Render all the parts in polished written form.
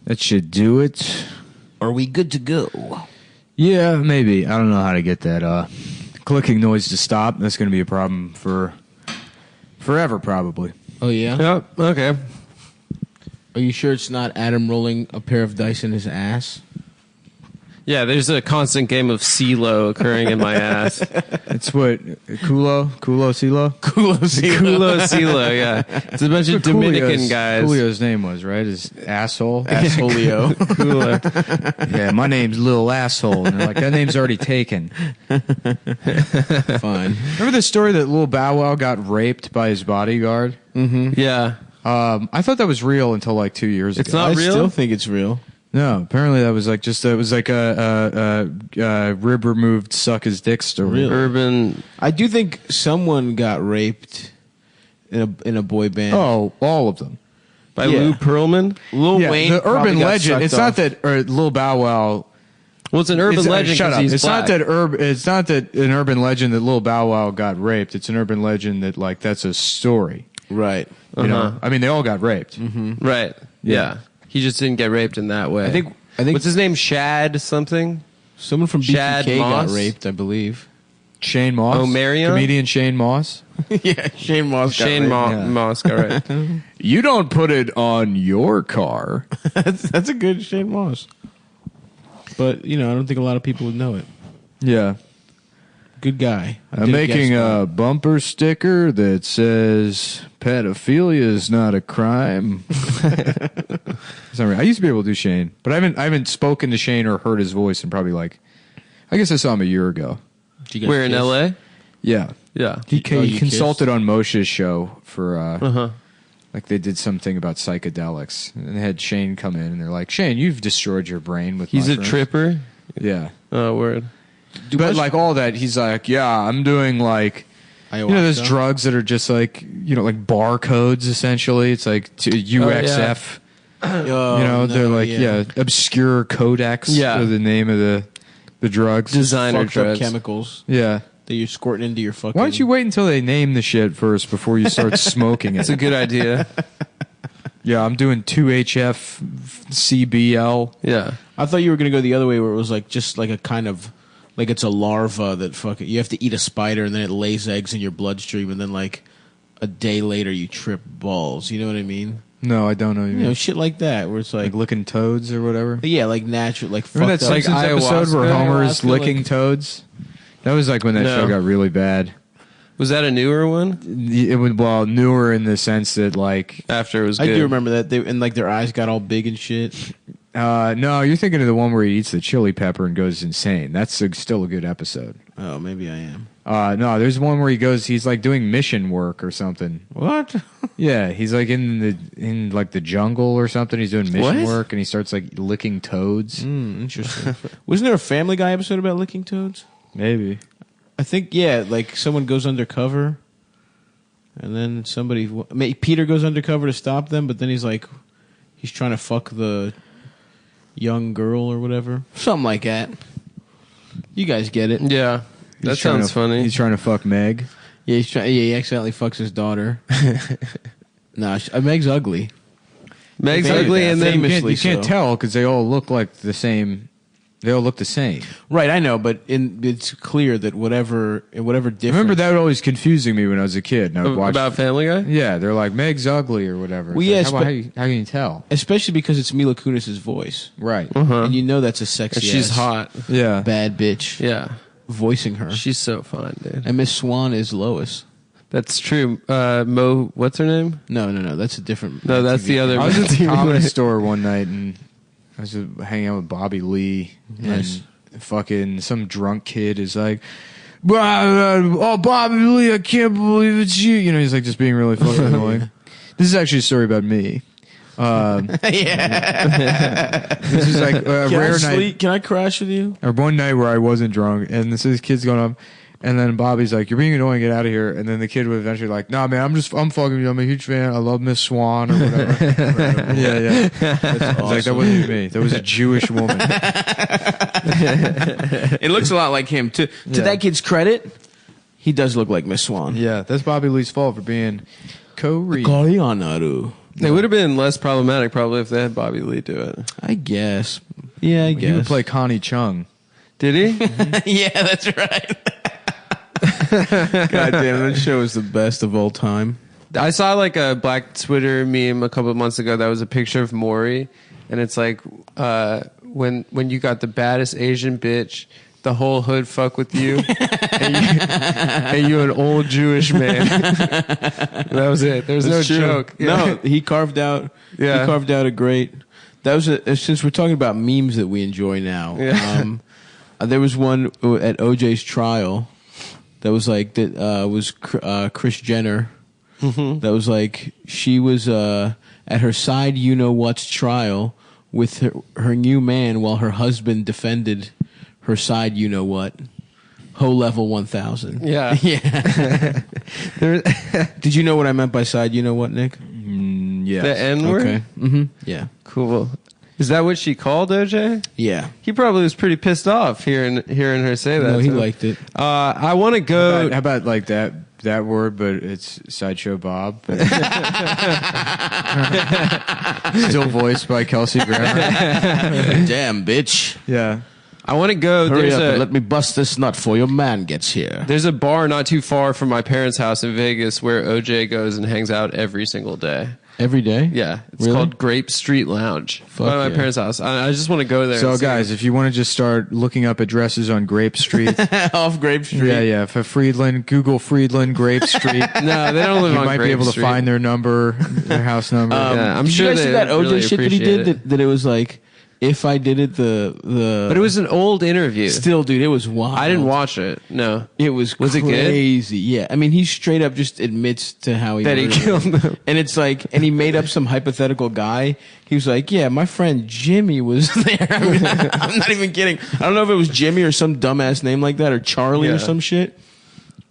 That should do it. Are we good to go? Yeah, maybe. I don't know how to get that clicking noise to stop. That's going to be a problem for forever, probably. Oh, yeah? Yep. Okay. Are you sure it's not Adam rolling a pair of dice in his ass? Yeah, there's a constant game of CeeLo occurring in my ass. It's what? Culo? CeeLo? Culo CeeLo, yeah. It's a bunch of Dominican guys. Julio's name was, right? His asshole? Assholeo. Culo. Yeah, my name's Lil Asshole. And they're like, that name's already taken. Fine. Remember the story that Lil Bow Wow got raped by his bodyguard? Mm-hmm. Yeah. I thought that was real until like 2 years ago. It's not real? I still think it's real. No, apparently that was like it was like a rib removed suck his dick story. Really? Urban. I do think someone got raped in a boy band. Oh, all of them. By Yeah. Lou Pearlman? Lil Yeah, Wayne. the probably urban got legend. sucked It's off. not that Lil Bow Wow. Well, it's an urban legend Shut because up. he's It's black. It's not that an urban legend that Lil Bow Wow got raped. It's an urban legend that like that's a story. Right. You know, I mean, they all got raped. Right. Yeah. He just didn't get raped in that way. I think What's his name? Shad something? someone from Shad BTK got Moss? raped, I believe. Shane Moss. Oh, Marion? Comedian Shane Moss. Yeah, Shane Moss got Shane raped. Yeah. Moss got right. You don't put it on your car. That's a good Shane Moss. But, I don't think a lot of people would know it. Yeah. Good guy. I'm making a bumper sticker that says pedophilia is not a crime. Sorry, I used to be able to do Shane, but I haven't spoken to Shane or heard his voice in probably I guess I saw him a year ago. We're in L.A.? Yeah. Yeah. He you consulted on Moshe's show for Uh-huh. they did something about psychedelics, and they had Shane come in, and they're like, Shane, you've destroyed your brain with He's a mushrooms." tripper? Yeah. Oh, word. But like all that, he's like, yeah, I'm doing like, those Ayahuasca? drugs that are just like, like barcodes essentially. It's like UXF. They're like, obscure codex. Yeah. are the name of the drugs. Designer fucked up drugs. chemicals Yeah. that you're squirting into your fucking... Why don't you wait until they name the shit first before you start smoking it? That's a good idea. Yeah, I'm doing 2HF CBL. Yeah. I thought you were going to go the other way where it was like just like a kind of... Like it's a larva that fucking... You have to eat a spider and then it lays eggs in your bloodstream and then like a day later you trip balls. You know what I mean? No, I don't know. What you mean. Shit like that where it's Like like... licking toads or whatever. Yeah, like natural... Like Remember that fucked up... Simpsons episode where ayahuasca? Homer's Ayahuasca, licking like- toads? That was like when that No. show got really bad. Was that a newer one? It was newer in the sense that like After it was I good. do remember that. And like their eyes got all big and shit. no, you're thinking of the one where he eats the chili pepper and goes insane. That's still a good episode. Oh, maybe I am. No, there's one where he's like doing mission work or something. What? Yeah, he's like in like the jungle or something. He's doing mission What? work and he starts like licking toads. Interesting. Wasn't there a Family Guy episode about licking toads? Maybe. I think, yeah, like someone goes undercover and then Peter goes undercover to stop them, but then he's trying to fuck the young girl or whatever. Something like that. You guys get it. Yeah. That He's trying sounds to- funny. He's trying to fuck Meg. Yeah, he accidentally fucks his daughter. Nah, Meg's ugly. Meg's Famous- ugly and then... famously You can't so. tell because they all look like the same. They all look the same. Right, I know, but it's clear that whatever difference... Remember that was always confusing me when I was a kid. And I would watch About Family Guy? Yeah, they're like Meg's ugly or whatever. Well, It's yes, like, but- how can you tell? Especially because it's Mila Kunis' voice. Right. And you know that's a sexy And she's ass hot. Yeah. bad bitch Yeah. voicing her. She's so fun, dude. And Miss Swan is Lois. That's true. Mo, what's her name? No, that's a different... No, that's the other. I was at the comedy store one night and I was hanging out with Bobby Lee Nice. and fucking some drunk kid is like, "Oh, Bobby Lee, I can't believe it's you." You know, he's like just being really fucking annoying. This is actually a story about me. This is like a rare night. Can I crash with you? Or one night where I wasn't drunk, and this kid's going up, and then Bobby's like, "You're being annoying, get out of here." And then the kid would eventually like, "Nah, man, I'm fucking you. I'm a huge fan. I love Miss Swan or whatever." yeah. That's It's like that wasn't me. That was a Jewish woman. It looks a lot like him. To Yeah. that kid's credit, he does look like Miss Swan. Yeah, that's Bobby Lee's fault for being Korean. Koreanaru. It would have been less problematic probably if they had Bobby Lee do it. I guess. Yeah, I He would guess. play Connie Chung. Did he? Yeah, that's right. God damn, that show is the best of all time. I saw like a Black Twitter meme a couple of months ago that was a picture of Maury, and it's like when you got the baddest Asian bitch, the whole hood fuck with you, and you an old Jewish man. That was it. There was no joke. No, he carved out. Yeah. He carved out a great. That was since we're talking about memes that we enjoy now. Yeah. There was one at OJ's trial that was like that was Kris Jenner. Mm-hmm. That was like she was at her side you know what's trial with her new man while her husband defended her side you know what. Ho level 1000. Yeah. Yeah. Did you know what I meant by side you know what, Nick? Yes. The N word. Okay. Mm-hmm. Yeah. Cool. Is that what she called OJ? Yeah. He probably was pretty pissed off hearing her say that. No, he too. liked it. I want to go. How about like that word, but it's Sideshow Bob? But still voiced by Kelsey Grammer. Damn, bitch. Yeah. I want to go. Hurry There's up and a let me bust this nut before your man gets here. there's a bar not too far from my parents' house in Vegas where OJ goes and hangs out every single day. Every day? Yeah, it's Really? called Grape Street Lounge by my yeah. parents' house. I just want to go there. So and see guys, it. if you want to just start looking up addresses on Grape Street, Off Grape Street. yeah, for Friedland, Google Friedland Grape Street. no, they don't live You on might Grape be able Street. to find their number, their house number. Yeah, I'm Did sure you guys they see that OJ really shit that he appreciate did? it. That it was like, if I did it, But it was an old interview. still, dude, it was wild. I didn't watch it. No, It was Was it good? crazy. Yeah, I mean, he straight up just admits to how he that he murdered killed him. them. And it's like, and he made up some hypothetical guy. He was like, "Yeah, my friend Jimmy was there." I mean, I'm not even kidding. I don't know if it was Jimmy or some dumbass name like that, or Charlie Yeah. or some shit.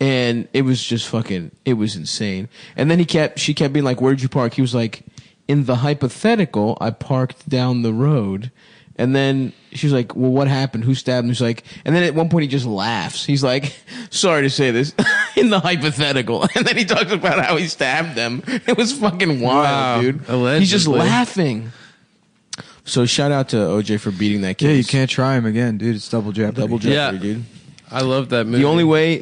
And it was just fucking. It was insane. And then she kept being like, "Where'd you park?" He was like, "In the hypothetical, I parked down the road." And then she was like, "Well, what happened? Who stabbed him?" He's like, and then at one point he just laughs. He's like, "Sorry to say this, in the hypothetical." And then he talks about how he stabbed them. It was fucking wild, Wow. dude. Allegedly. He's just laughing. So shout out to OJ for beating that case. yeah, you can't try him again, dude. It's double jeopardy. Double jeopardy, Yeah. dude. I love that movie. The only way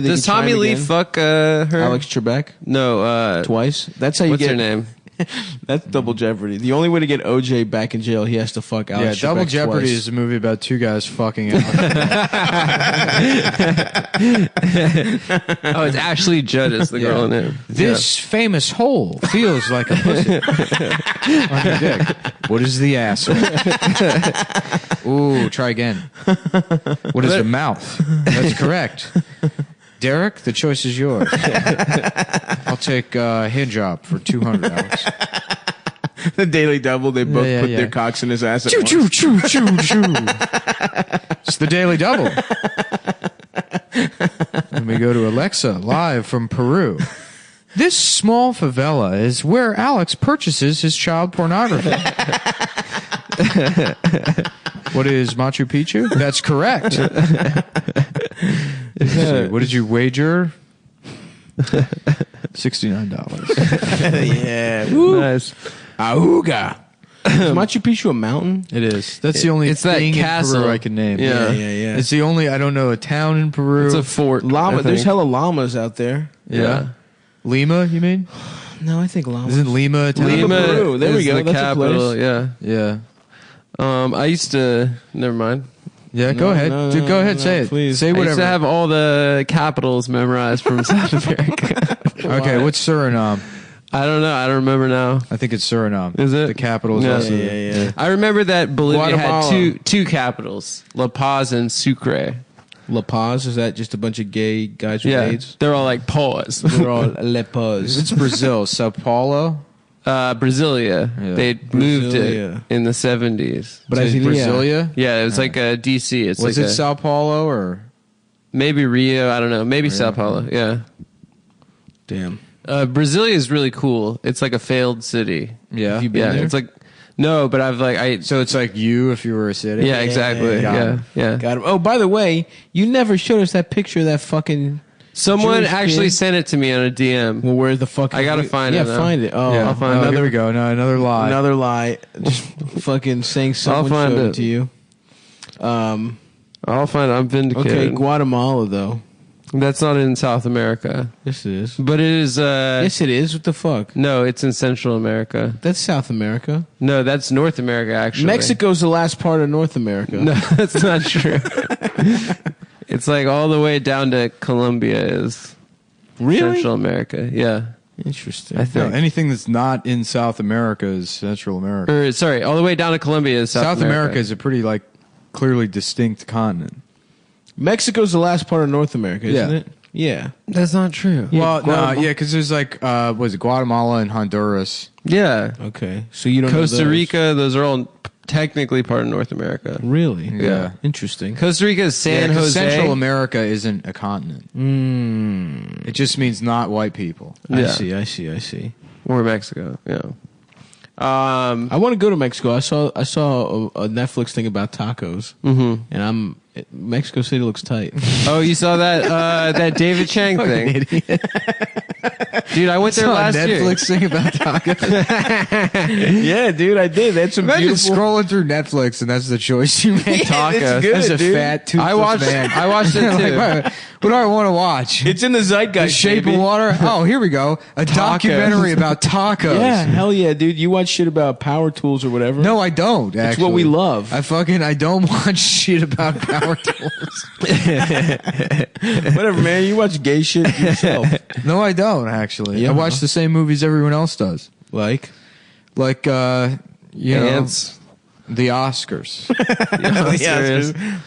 that Does you try Tommy him Lee again- fuck her? Alex Trebek No. twice. That's how you What's get her name? That's double jeopardy. The only way to get OJ back in jail, he has to fuck Alex. Yeah, Double Trebek Jeopardy twice. is a movie about two guys fucking out. Oh, it's Ashley Judd is the girl in it. This famous hole feels like a pussy on your dick. What is the asshole? Ooh, try again. What is the mouth? That's correct. Derek, the choice is yours. I'll take hand job for $200. The Daily Double. They both Yeah, put yeah. their cocks in his ass. At Choo once. choo choo choo choo. It's the Daily Double. And we go to Alexa live from Peru. This small favela is where Alex purchases his child pornography. What is Machu Picchu? That's correct. What did you wager? $69. Yeah. Nice. Auga. Is Machu Picchu a mountain? It is. That's the only It's that thing in castle. Peru I can name. Yeah. Yeah. It's the only, I don't know, a town in Peru. It's a fort. Llama. I There's think. hella llamas out there. Yeah. Lima, you mean? No, I think llamas. Isn't Lima a town? Lima, Peru. There we is go. The That's a capital. place. Yeah. Yeah. I used to. Never mind. Yeah, go ahead. no, Dude, go ahead. no, say it. please. Say I used whatever. to have all the capitals memorized from South America. Okay, what's Suriname? I don't know. I don't remember now. I think it's Suriname. Is it? The capital is Yeah. also. Yeah. I remember that Bolivia Guatemala. had two capitals, La Paz and Sucre. La Paz, is that just a bunch of gay guys with Yeah, AIDS? they're all like Paws. They're all La Paz. It's Brazil. Sao Paulo. Brasilia. Yeah. They moved Brasilia. it in the 70s. Brasilia. Brasilia. Yeah, it was like a DC. It's Was like it a, Sao Paulo or? maybe Rio? I don't know. Maybe Sao Paulo. Yeah. Damn. Brasilia is really cool. It's like a failed city. Yeah. Have you been Yeah, there? it's like no, but I've like So it's like you if you were a city. yeah, exactly. Got Yeah, him. yeah. Got him. Oh, by the way, you never showed us that picture of that fucking Someone Jewish actually kid. sent it to me on a DM. Well, where the fuck? I gotta find it Yeah, now. find it. Oh, Yeah. I'll find Here we go. No, another lie. Another lie. Just fucking saying someone find showed it. it to you. I'll find it. I'm vindicated. Okay, Guatemala though. That's not in South America. Yes, it is. But it is... Yes, it is. What the fuck? No, it's in Central America. That's South America. No, that's North America, actually. Mexico's the last part of North America. No, that's not true. It's like all the way down to Colombia is Really? Central America. Yeah, Interesting. I No, think. anything that's not in South America is Central America. Or, sorry, all the way down to Colombia is South America is a pretty like clearly distinct continent. Mexico's the last part of North America, isn't Yeah. it? Yeah. That's not true. Well, no, Guatemala- yeah, because there's like was it Guatemala and Honduras? Yeah. Okay. So you don't know Costa those. Rica, those are all technically part of North America. Really? Yeah. Interesting. Costa Rica is San Yeah, 'cause Jose. Central America isn't a continent. Mm. It just means not white people. Yeah. I see. Or Mexico, yeah. I want to go to Mexico. I saw a Netflix thing about tacos, and Mexico City looks tight. Oh, you saw that that David Chang thing? Dude, I went there last year. Netflix thing about tacos. Yeah, dude, I did. That's some Imagine beautiful. scrolling through Netflix and that's the choice you make. Tacos. it's good, As a dude. fat, toothless I watched man. it too. Like, what do I want to watch? It's in the The zeitgeist. Shape baby. of Water? Oh, here we go. A documentary about tacos. Yeah, hell yeah, dude. You watch shit about power tools or whatever? No, I don't. It's Actually. what we love. I don't watch shit about power tools. Whatever, man. You watch gay shit yourself. No, I don't actually. Yeah. I watch the same movies everyone else does. Like? Like you know, Ants. the Oscars.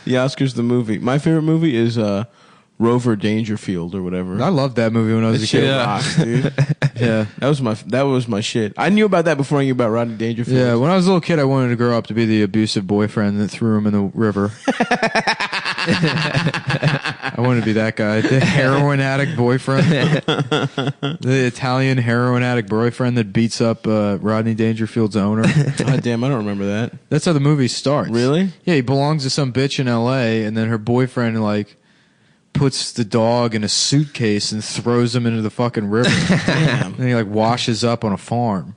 The Oscars, the movie. My favorite movie is Rover Dangerfield or whatever. I loved that movie when I was a That shit kid. rocks, dude. Yeah. That was my shit. I knew about that before I knew about Rodney Dangerfield. Yeah, when I was a little kid, I wanted to grow up to be the abusive boyfriend that threw him in the river. I wanted to be that guy, the heroin addict boyfriend, the Italian heroin addict boyfriend that beats up Rodney Dangerfield's owner. God damn, I don't remember that. That's how the movie starts. Really? Yeah, he belongs to some bitch in L.A., and then her boyfriend like puts the dog in a suitcase and throws him into the fucking river. Damn. And he like washes up on a farm.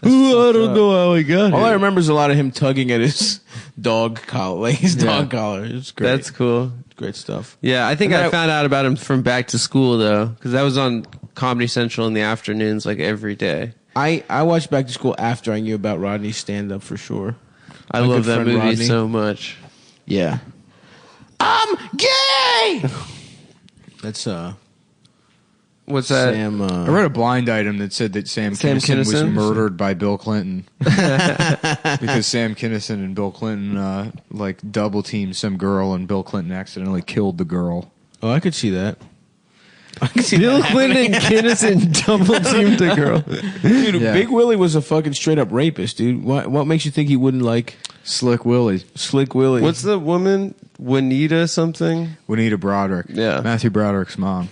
I don't know how he got it. All I remember is a lot of him tugging at his dog collar, like his dog collar. It's great. That's cool. Great stuff. Yeah, I think And I then found out about him from Back to School, though, because that was on Comedy Central in the afternoons, like every day. I watched Back to School after I knew about Rodney's stand-up for sure. I My love good that friend movie Rodney. so much. Yeah. I'm gay! That's What's that? Sam. I read a blind item that said that Sam Kinison was Kinison? murdered by Bill Clinton because Sam Kinison and Bill Clinton like double teamed some girl, and Bill Clinton accidentally killed the girl. Oh, I could see that. I could see Bill that Clinton and Kinnison double teamed a girl. Dude, Yeah. Big Willie was a fucking straight up rapist, dude. What makes you think he wouldn't like Slick Willie, Slick Willie? What's the woman? Juanita something? Juanita Broderick, Yeah. Matthew Broderick's mom.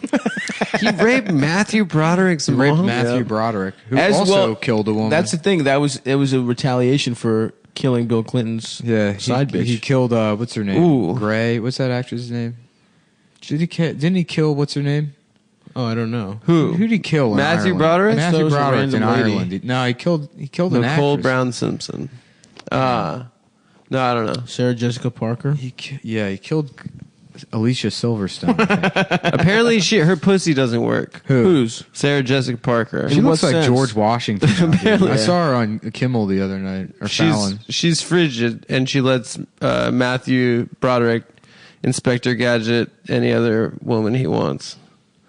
He raped Matthew Broderick's He raped mom? Matthew Yeah. Broderick, who As also well- killed a woman. That's the thing. It was a retaliation for killing Bill Clinton's side bitch. He killed what's her name? Ooh. Gray. What's that actress's name? Didn't he kill what's her name? Oh, I don't know. Who? Who'd he kill? in Matthew Ireland? Broderick? Matthew That was a Broderick in random lady. Ireland. No, he killed an Nicole actress. Brown Simpson. No, I don't know. Sarah Jessica Parker. He killed Alicia Silverstone. I think. Apparently, her pussy doesn't work. Who? Who's? Sarah Jessica Parker. She In looks what like sense? George Washington. now, dude. Apparently. I saw her on Kimmel the other night, or Fallon. She's frigid, and she lets Matthew Broderick, Inspector Gadget, any other woman he wants.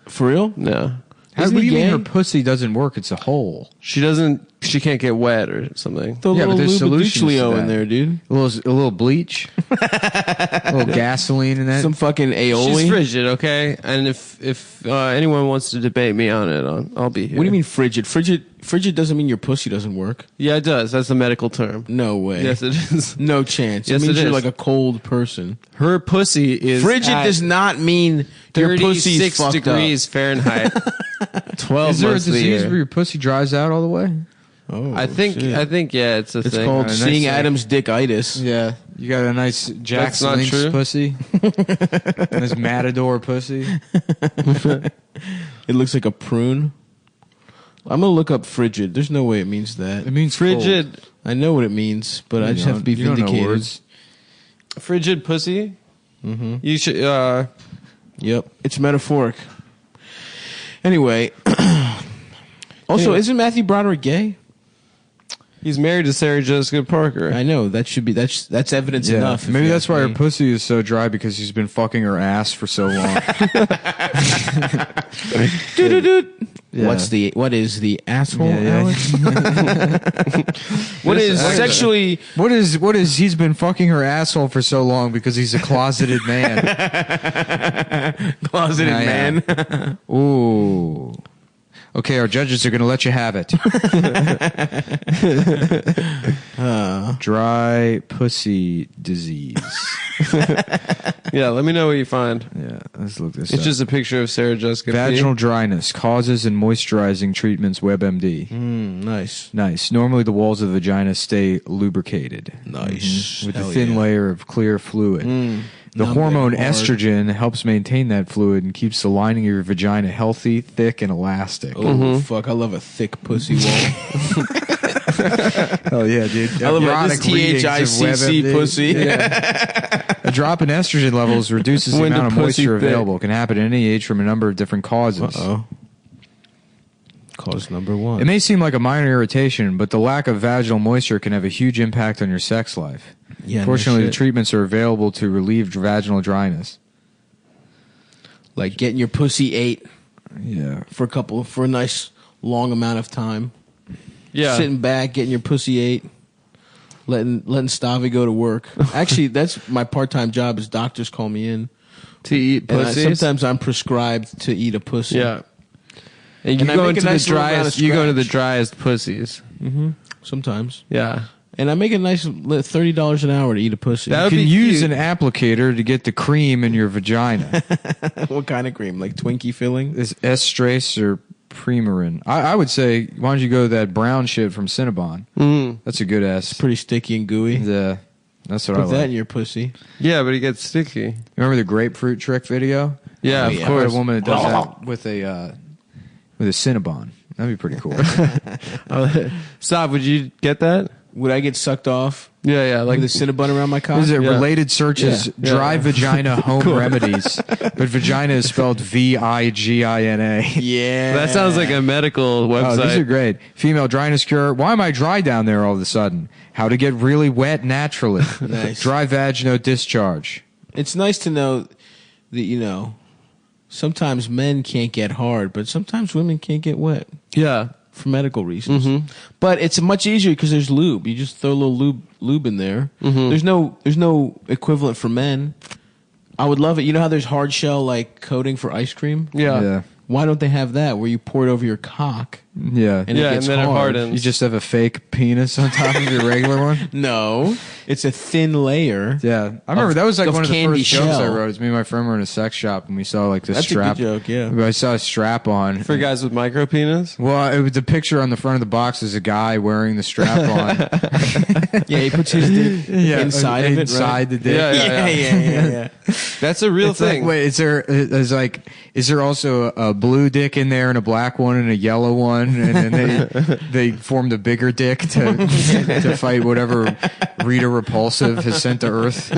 For real? No, How, Isn't what do he you mean gay? her pussy doesn't work? It's a hole. she doesn't. She can't get wet or something. The Yeah, but little there's solutions to Lubitulio that. in there, dude. A little bleach, a little gasoline in that. Some fucking aioli. She's frigid, okay. And if anyone wants to debate me on it, I'll be here. What do you mean frigid? Frigid doesn't mean your pussy doesn't work. Yeah, it does. That's a medical term. No way. Yes, it is. No chance. Yes, it means it you're is. like a cold person. Her pussy is Frigid at does not mean your pussy's 36 fucked degrees Fahrenheit. 12 Is there a months of the disease year. where your pussy dries out all the way? up. Oh, I think shit. yeah, it's a it's thing. called Nice seeing thing. Adam's dickitis. Yeah, You got a nice Jack's That's not Lynx true. pussy. Nice Matador pussy. It looks like a prune. I'm gonna look up frigid. There's no way it means that. It means Frigid. cold. I know what it means, but I just have to be You don't know vindicated. words. Frigid pussy. Mm-hmm. You should. Yep, it's metaphoric. Anyway, also, Anyway. isn't Matthew Broderick gay? He's married to Sarah Jessica Parker. I know that should be that's evidence Yeah, enough. if maybe you that's ask why her me. pussy is so dry because she's been fucking her ass for so long. Yeah. What is the asshole? Yeah, yeah. Alex? What is This- sexually? What is he's been fucking her asshole for so long because he's a closeted man. Closeted Yeah, man. yeah. Ooh. Okay, our judges are going to let you have it. Dry pussy disease. Yeah, let me know what you find. Yeah, let's look this It's up. just a picture of Sarah Jessica. Vaginal dryness, causes and moisturizing treatments, WebMD. Nice. Nice. Normally the walls of the vagina stay lubricated. Nice. With Hell a thin yeah. layer of clear fluid. The Numb hormone and hard. estrogen helps maintain that fluid and keeps the lining of your vagina healthy, thick, and elastic. Oh fuck! I love a thick pussy wall. Hell yeah, dude. I love Erotic this readings of THICC WebMD. pussy. Yeah. A drop in estrogen levels reduces the When the amount of pussy moisture thick. available. It can happen at any age from a number of different causes. Oh. Cause number one. It may seem like a minor irritation, but the lack of vaginal moisture can have a huge impact on your sex life. Yeah, no Fortunately, the shit. treatments are available to relieve vaginal dryness. Like getting your pussy ate Yeah. for a nice long amount of time. Yeah. Sitting back, getting your pussy ate, letting Stavi go to work. Actually, that's my part-time job. Is doctors call me in, To eat and pussies. sometimes I'm prescribed to eat a pussy. Yeah. And you And I go make a into nice the little amount driest. of You go to the scratch. driest pussies. Sometimes, Yeah. and I make a nice $30 an hour to eat a pussy. That You would can be use cute. an applicator to get the cream in your vagina. What kind of cream? Like Twinkie filling? Is estrace or Premarin? I would say, why don't you go that brown shit from Cinnabon? That's a good ass. Pretty sticky and gooey. That's what Put I that like. in your pussy. Yeah, but it gets sticky. Remember the grapefruit trick video? Yeah, Oh, of yeah. I course. a woman that does that with a Cinnabon. That'd be pretty cool. Stop. Would you get that? Would I get sucked off Yeah, like like with a Cinnabon around my cock? What is it? Yeah. Related searches, Yeah. dry vagina home remedies. But vagina is spelled Vigina. Yeah. that sounds like a medical Oh, these are website. great. Female dryness cure. Why am I dry down there all of a sudden? How to get really wet naturally. Nice. Dry vaginal discharge. It's nice to know that, sometimes men can't get hard, but sometimes women can't get wet Yeah. for medical reasons. But it's much easier because there's lube. You just throw a little lube in there. There's no equivalent for men. I would love it. You know how there's hard shell like coating for ice cream? Yeah. Yeah. Why don't they have that where you pour it over your cock Yeah. and Yeah, it gets and then it hard? hardens. You just have a fake penis on top of your regular one? No, it's a thin layer. Yeah. I remember that was like of one of the candy first jokes I shell. wrote. It was me and my friend were in a sex shop and we saw like this That's strap. a good joke, yeah. I saw a strap on. For guys with micro penis? Well, it was the picture on the front of the box is a guy wearing the strap on. Yeah, he puts his dick inside of it, inside right? the dick. Yeah. Yeah. That's a real It's like, thing. wait, is there also a blue dick in there and a black one and a yellow one, and then they formed a bigger dick to fight whatever Rita Repulsive has sent to Earth.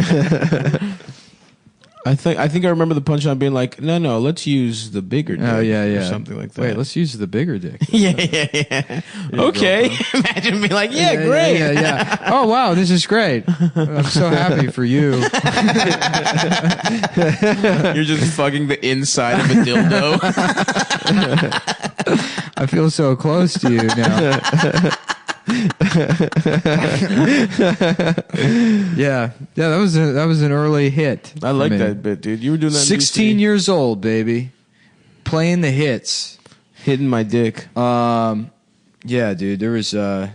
I think I remember the punchline being like, no, let's use the bigger dick. Oh yeah, or yeah, something like that. Wait, let's use the bigger dick. yeah. Okay, imagine being like, yeah, great. Yeah. Oh wow, this is great. I'm so happy for you. You're just fucking the inside of a dildo. I feel so close to you now. Yeah, that was an early hit. I like for me. that bit, dude. You were doing that. in 16 DC. years old, baby, playing the hits. hitting my dick. Yeah, dude. There was what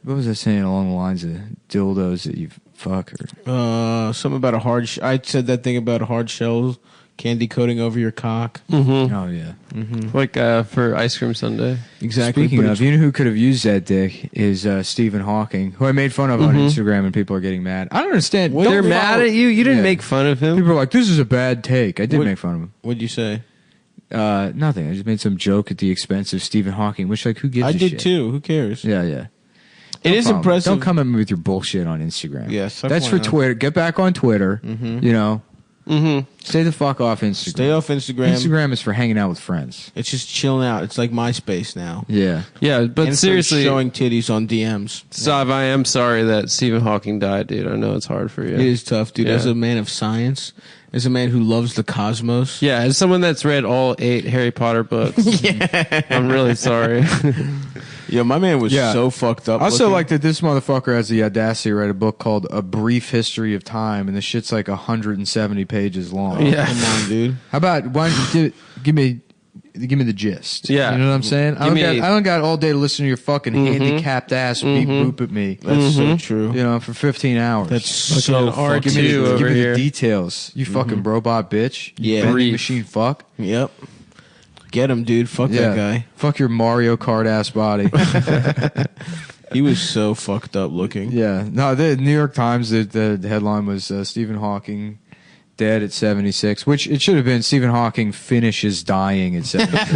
was I saying along the lines of dildos that you fuck or Something about a hard. I said that thing about hard shells Candy coating over your cock. Oh yeah. Like for ice cream sundae. Exactly. Speaking but of, you know who could have used that dick is Stephen Hawking, who I made fun of on Instagram, and people are getting mad. I don't understand. They're Don't mad follow- at you? You didn't Yeah. make fun of him? People are like, "This is a bad take." I did What- make fun of him. What'd you say? Nothing. I just made some joke at the expense of Stephen Hawking, which, like, who gives I a did shit? too. Who cares? Yeah, yeah. It is Don't impressive. Don't come at me with your bullshit on Instagram. Yeah, suck that's one for up. Twitter. Get back on Twitter. You know, stay the fuck off Instagram. Stay off Instagram. Instagram is for hanging out with friends. It's just chilling out. It's like MySpace now. Yeah. Yeah, but And for seriously, showing titties on DMs. Sav, I am sorry that Stephen Hawking died, dude. I know it's hard for you. It is tough, dude. Yeah. As a man of science, as a man who loves the cosmos. Yeah, as someone that's read all 8 Harry Potter books, I'm really sorry. Yeah, my man was Yeah. so fucked up. I also looking. like that this motherfucker has the audacity to write a book called A Brief History of Time, and the shit's like 170 pages long. Yeah. Come on, dude. How about why don't you give me the gist? Yeah. You know what I'm saying? I don't got all day to listen to your fucking handicapped ass beep boop at me. That's so true. You know, for 15 hours. That's so R2 fucking give me, over give me here. the details. You fucking robot bitch. You Yeah. vending Brief. machine fuck. Yep. Get him, dude. Fuck Yeah. that guy. Fuck your Mario Kart ass body. He was so fucked up looking. Yeah. No, the New York Times, the headline was Stephen Hawking dead at 76, which it should have been Stephen Hawking finishes dying at 76.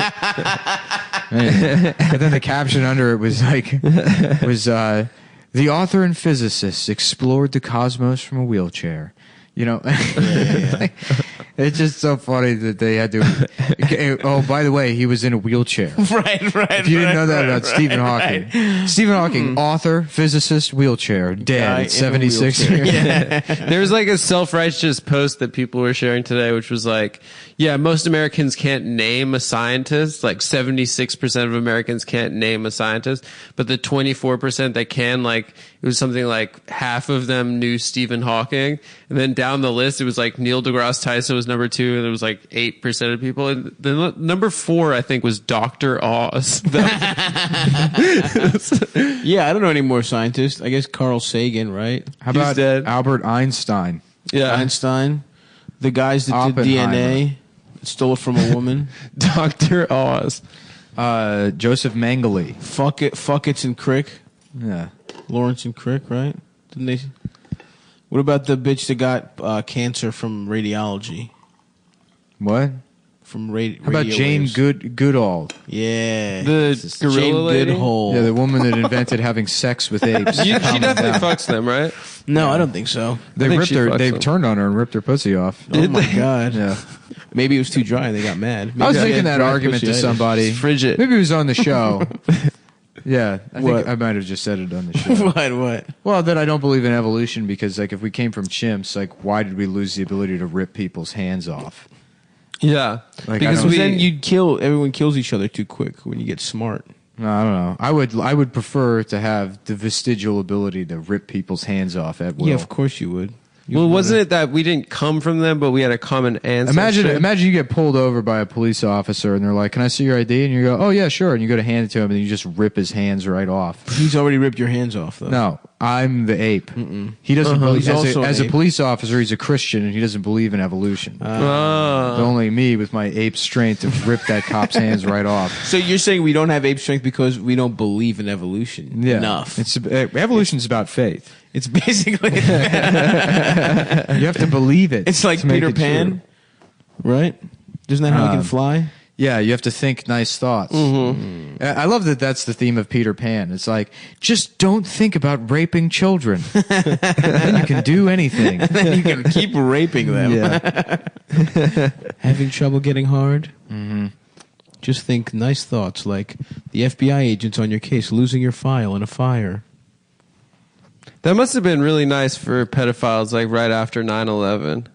Man. But then the caption under it was like, the author and physicist explored the cosmos from a wheelchair. You know, like, it's just so funny that they had to. Oh, by the way, he was in a wheelchair. Right. If you didn't know that about Stephen Hawking. Stephen Hawking, author, physicist, wheelchair, Guy dead in a at 76. wheelchair. There was like a self-righteous post that people were sharing today, which was like, yeah, most Americans can't name a scientist. Like 76% of Americans can't name a scientist, but the 24% that can, like, it was something like half of them knew Stephen Hawking. And then down the list, it was like Neil deGrasse Tyson was number 2, and it was like 8% of people. And the number 4, I think, was Dr. Oz. Yeah, I don't know any more scientists. I guess Carl Sagan, right? How He's about dead. Albert Einstein? Yeah. Einstein. The guys that did Oppenheimer. DNA, stole it from a woman. Dr. Oz. Joseph Mengele. Fuckets and Crick. Yeah. Lawrence and Crick, right? Didn't they? What about the bitch that got cancer from radiology? What? From How about Jane Goodall? Yeah. The gorilla Jane lady? Goodhole. Yeah, the woman that invented having sex with apes. She Calm definitely down. fucks them, right? No, I don't think so. They I think ripped she her. fucks They them. turned on her and ripped her pussy off. Oh my god. Yeah. Maybe it was too dry and they got mad. I was Maybe making they that had dry argument to pussyitis. somebody. Frigid. Maybe it was on the show. Yeah, I think What? I might have just said it on the show. What? Well, that I don't believe in evolution because, like, if we came from chimps, like, why did we lose the ability to rip people's hands off? Yeah. Like, I because don't- Because then you'd kill. Everyone kills each other too quick when you get smart. No, I don't know. I would prefer to have the vestigial ability to rip people's hands off at will. Yeah, of course you would. Well, wasn't it that we didn't come from them, but we had a common ancestry? Imagine you get pulled over by a police officer and they're like, "Can I see your ID?" And you go, "Oh yeah, sure." And you go to hand it to him and you just rip his hands right off. He's already ripped your hands off, though. No, I'm the ape. He doesn't believe. He's also As an a ape. police officer, he's a Christian and he doesn't believe in evolution. Oh. Only me with my ape strength to rip that cop's hands right off. So you're saying we don't have ape strength because we don't believe in evolution Yeah, enough? It's evolution's about faith. It's basically You have to believe it. it's like to make Peter it Pan, right? Isn't that how he can fly? Yeah, you have to think nice thoughts. I love that that's the theme of Peter Pan. It's like, just don't think about raping children. Then you can do anything. Then you can keep raping them. Yeah. Having trouble getting hard? Mm-hmm. Just think nice thoughts like the FBI agents on your case losing your file in a fire. That must have been really nice for pedophiles, like right after 9/11,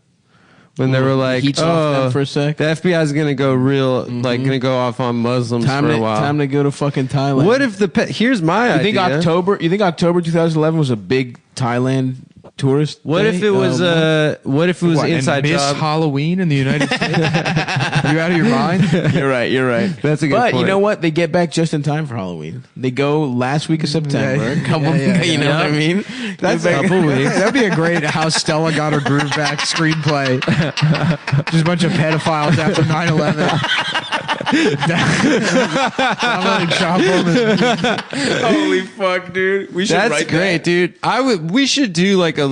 when they were like, Heats off them for a sec. the FBI is going to go real, like, going to go off on Muslims Time for to a while. time to go to fucking Thailand. What if here's my you idea. think October? You think October 2011 was a big Thailand tourist. What if it was what if it was What, inside and Miss job? Halloween in the United States? Are you out of your mind? You're right. That's a good But point. you know what? They get back just in time for Halloween. They go last week of September. Yeah. You know what I mean? That's Get back- a couple weeks. That'd be a great How Stella Got Her Groove Back screenplay. Just a bunch of pedophiles after 9/11. Holy fuck, dude! We should That's write great, that. dude. We should do like a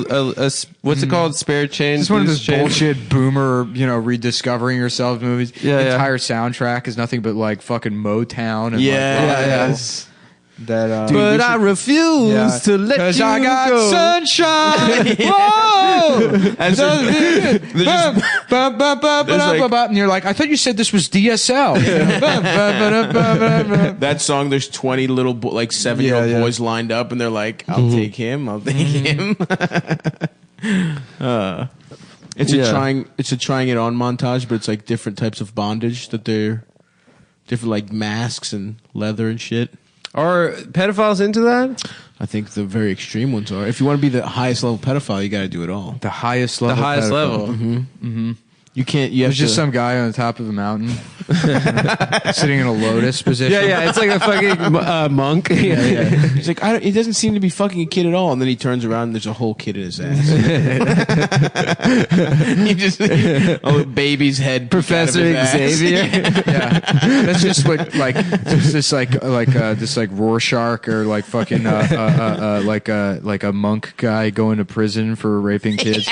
what's it called? Spare chain. It's one of loose those chain? bullshit boomer, rediscovering yourselves movies. Yeah, the yeah. entire soundtrack is nothing but like fucking Motown and Yeah, like, rock and roll. Yes. That But I refuse Yeah. to let 'Cause you I got go. sunshine. Whoa! And And you're like, I thought you said this was DSL. that song, there's 20 little 7-year-old Yeah. boys lined up, and they're like, "I'll take him. I'll take him." It's Yeah. a trying it on montage, but it's like different types of bondage that they're different, like masks and leather and shit. Are pedophiles into that? I think the very extreme ones are. If you want to be the highest level pedophile, you got to do it all. The highest level. The highest pedophile. level. You can't. You have There's just to, some guy on the top of a mountain, sitting in a lotus position. Yeah. It's like a fucking monk. He's like, he doesn't seem to be fucking a kid at all, and then he turns around and there's a whole kid in his ass. He just a baby's head, Professor out of his ass. Xavier. Yeah, that's just what like this like Rorschach or like fucking like a monk guy going to prison for raping kids.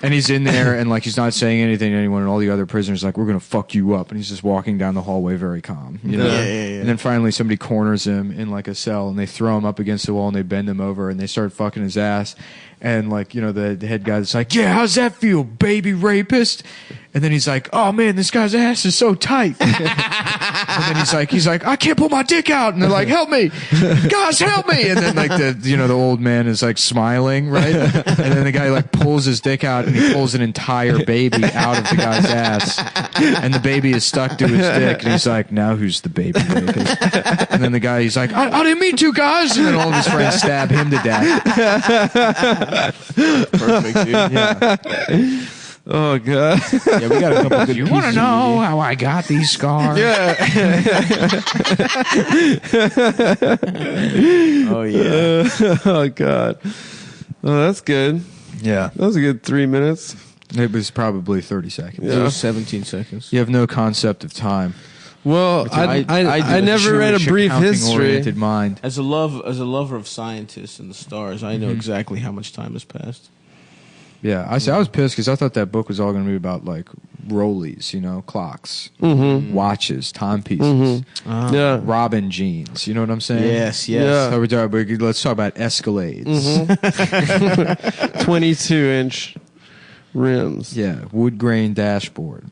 And he's in there and like he's not saying anything to anyone, and all the other prisoners are like, we're gonna fuck you up, and he's just walking down the hallway very calm, you know. Yeah. And then finally somebody corners him in like a cell, and they throw him up against the wall and they bend him over and they start fucking his ass, and like the head guy's like, yeah, how's that feel, baby rapist? And then he's like, oh man, this guy's ass is so tight. And then he's like, I can't pull my dick out. And they're like, help me, guys, help me. And then like the old man is like smiling, right? And then the guy like pulls his dick out and he pulls an entire baby out of the guy's ass. And the baby is stuck to his dick. And he's like, now who's the baby rapist? And then the guy, he's like, I didn't mean to, guys. And then all of his friends stab him to death. Perfect, dude. Yeah. Oh god. Yeah, we got a couple good. You want to know how I got these scars? Oh yeah. Oh god. Oh, that's good. Yeah. That was a good 3 minutes. It was probably 30 seconds. It was 17 seconds. You have no concept of time. Well, I I never read a brief history. Oriented mind. As a lover of scientists and the stars, I know exactly how much time has passed. Yeah, I was pissed because I thought that book was all going to be about like rollies, clocks, watches, timepieces, Yeah. Robin jeans. You know what I'm saying? Yes. Yeah. So let's talk about Escalades. 22-inch rims. Yeah, wood grain dashboard.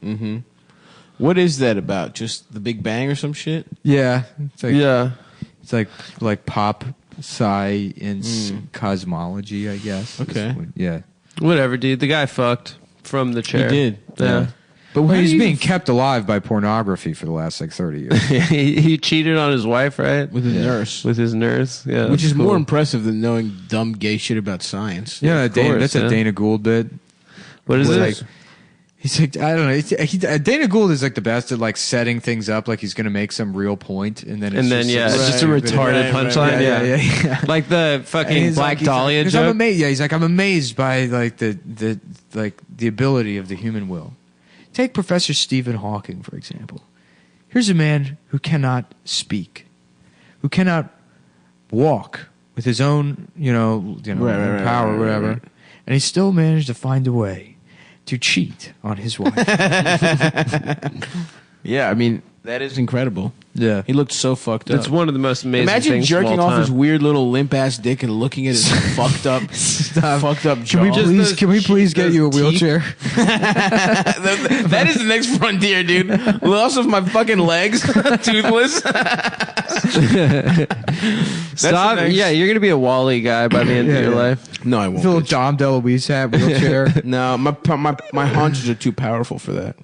What is that about? Just the Big Bang or some shit? Yeah, it's like Yeah. it's like pop science cosmology, I guess. Okay. Yeah. Whatever, dude. The guy fucked from the chair. He did. Yeah. But Why he's do you- being kept alive by pornography for the last like 30 years. he cheated on his wife, right? With a nurse. With his nurse. Yeah. Which is that's more cool. impressive than knowing dumb gay shit about science. Yeah, Of course, that's a yeah. Dana Gould bit. What is It's it? like- He's like, I don't know. Dana Gould is like the best at like setting things up, like he's going to make some real point, and then And then, yeah, it's just a Right, retarded right, punchline. right, Yeah. Like the And fucking he's Black like- Dahlia he's like, joke. he's like, I'm amazed by like the ability of the human will. Take Professor Stephen Hawking, for example. Here's a man who cannot speak, who cannot walk with his own, Right, power, right, or whatever, right. and he still managed to find a way to cheat on his wife. Yeah, I mean, that is incredible. Yeah. He looked so fucked That's up. one of the most amazing Imagine things jerking of all off time. his weird little limp ass dick and looking at his fucked up Can we jaw. please? Can we please get you a those teeth. wheelchair? That is the next frontier, dude. Loss of my fucking legs, toothless. Stop. the next- Yeah, you're gonna be a Wally guy by the end of your life. No, I won't. Little Dom DeLuise hat wheelchair. No, my haunches are too powerful for that.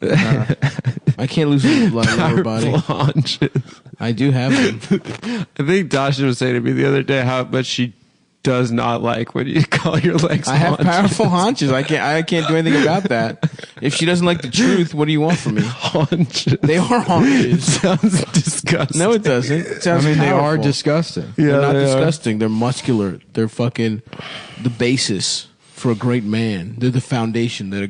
I can't lose my lower body. Haunches. I do have them. I think Dasha was saying to me the other day how much she does not like when you call your legs I have haunches. powerful haunches. I can't do anything about that. If she doesn't like the truth, what do you want from me? Haunches. They are haunches. Sounds disgusting. No, it doesn't. It I sounds mean, they are powerful. disgusting. They're Yeah, not they are. disgusting. They're muscular. They're fucking the basis for a great man. They're the foundation that a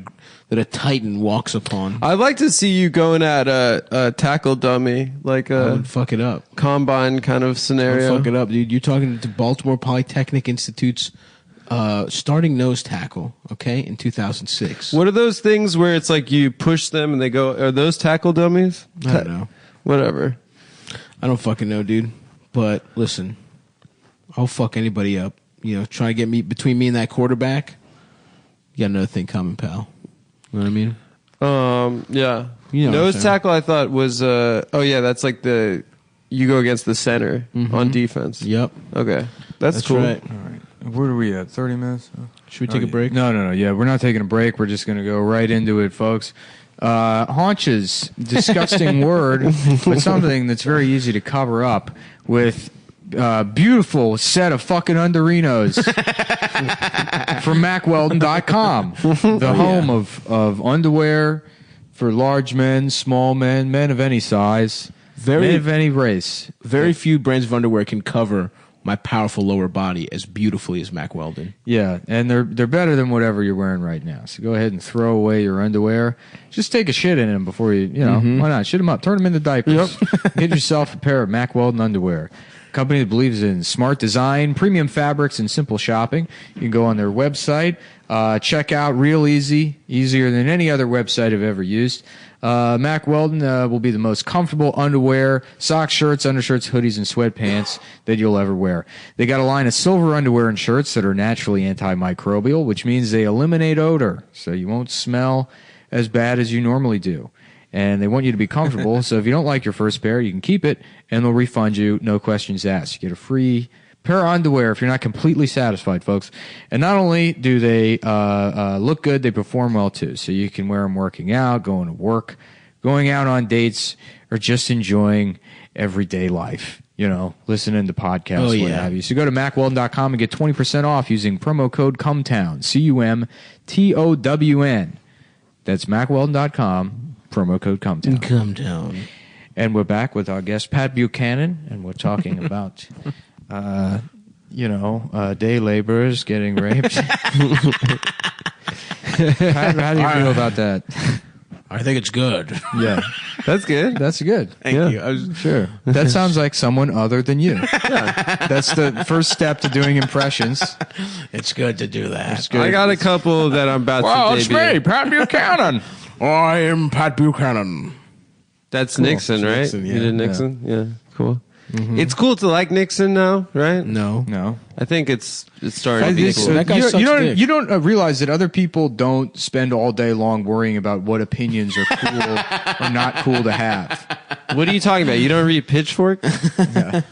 titan walks upon. I'd like to see you going at a tackle dummy, like I a would fuck it up. combine kind of I would scenario. fuck it up, dude. You're talking to Baltimore Polytechnic Institute's starting nose tackle, okay, in 2006. What are those things where it's like you push them and they go? Are those tackle dummies? I don't know. Whatever. I don't fucking know, dude. But listen, I'll fuck anybody up. You know, try to get me between me and that quarterback. You got another thing coming, pal. You know what I mean? Yeah. You know what I'm Nose saying. tackle, I thought was. Oh yeah, that's like you go against the center on defense. Yep. Okay, that's cool. right. All right. Where are we at? 30 minutes? Should we take a break? No. Yeah, we're not taking a break. We're just going to go right into it, folks. Haunches, disgusting word, but something that's very easy to cover up with beautiful set of fucking underinos from MacWeldon.com, the home of underwear for large men, small men, men of any size, men of any race. Very few brands of underwear can cover my powerful lower body as beautifully as Mack Weldon. Yeah, and they're better than whatever you're wearing right now. So go ahead and throw away your underwear. Just take a shit in them before you know, why not? Shit them up. Turn them into diapers. Get yourself a pair of Mack Weldon underwear. Company that believes in smart design, premium fabrics, and simple shopping. You can go on their website, check out real easy, easier than any other website I've ever used. Mack Weldon will be the most comfortable underwear, socks, shirts, undershirts, hoodies, and sweatpants that you'll ever wear. They got a line of silver underwear and shirts that are naturally antimicrobial, which means they eliminate odor, so you won't smell as bad as you normally do. And they want you to be comfortable, so if you don't like your first pair, you can keep it, and they'll refund you, no questions asked. You get a free pair of underwear if you're not completely satisfied, folks. And not only do they look good, they perform well, too. So you can wear them working out, going to work, going out on dates, or just enjoying everyday life. You know, listening to podcasts, what have you. So go to MacWeldon.com and get 20% off using promo code Cumtown, CUMTOWN. That's MacWeldon.com. Promo code Cumtown. Cumtown. And we're back with our guest, Pat Buchanan, and we're talking about, day laborers getting raped. Pat, how do you feel about that? I think it's good. Yeah, That's good. that's good. Thank you. Sure. That sounds like someone other than you. Yeah. That's the first step to doing impressions. It's good to do that. I got a couple that I'm about to debut. Pat Buchanan. I am Pat Buchanan. That's Nixon, right? Nixon, yeah. You did Nixon? Yeah, cool. It's cool to like Nixon now, right? No. I think it's starting to be This- cool. That guy you sucks don't dick. you don't realize that other people don't spend all day long worrying about what opinions are cool or not cool to have. What are you talking about? You don't read Pitchfork? I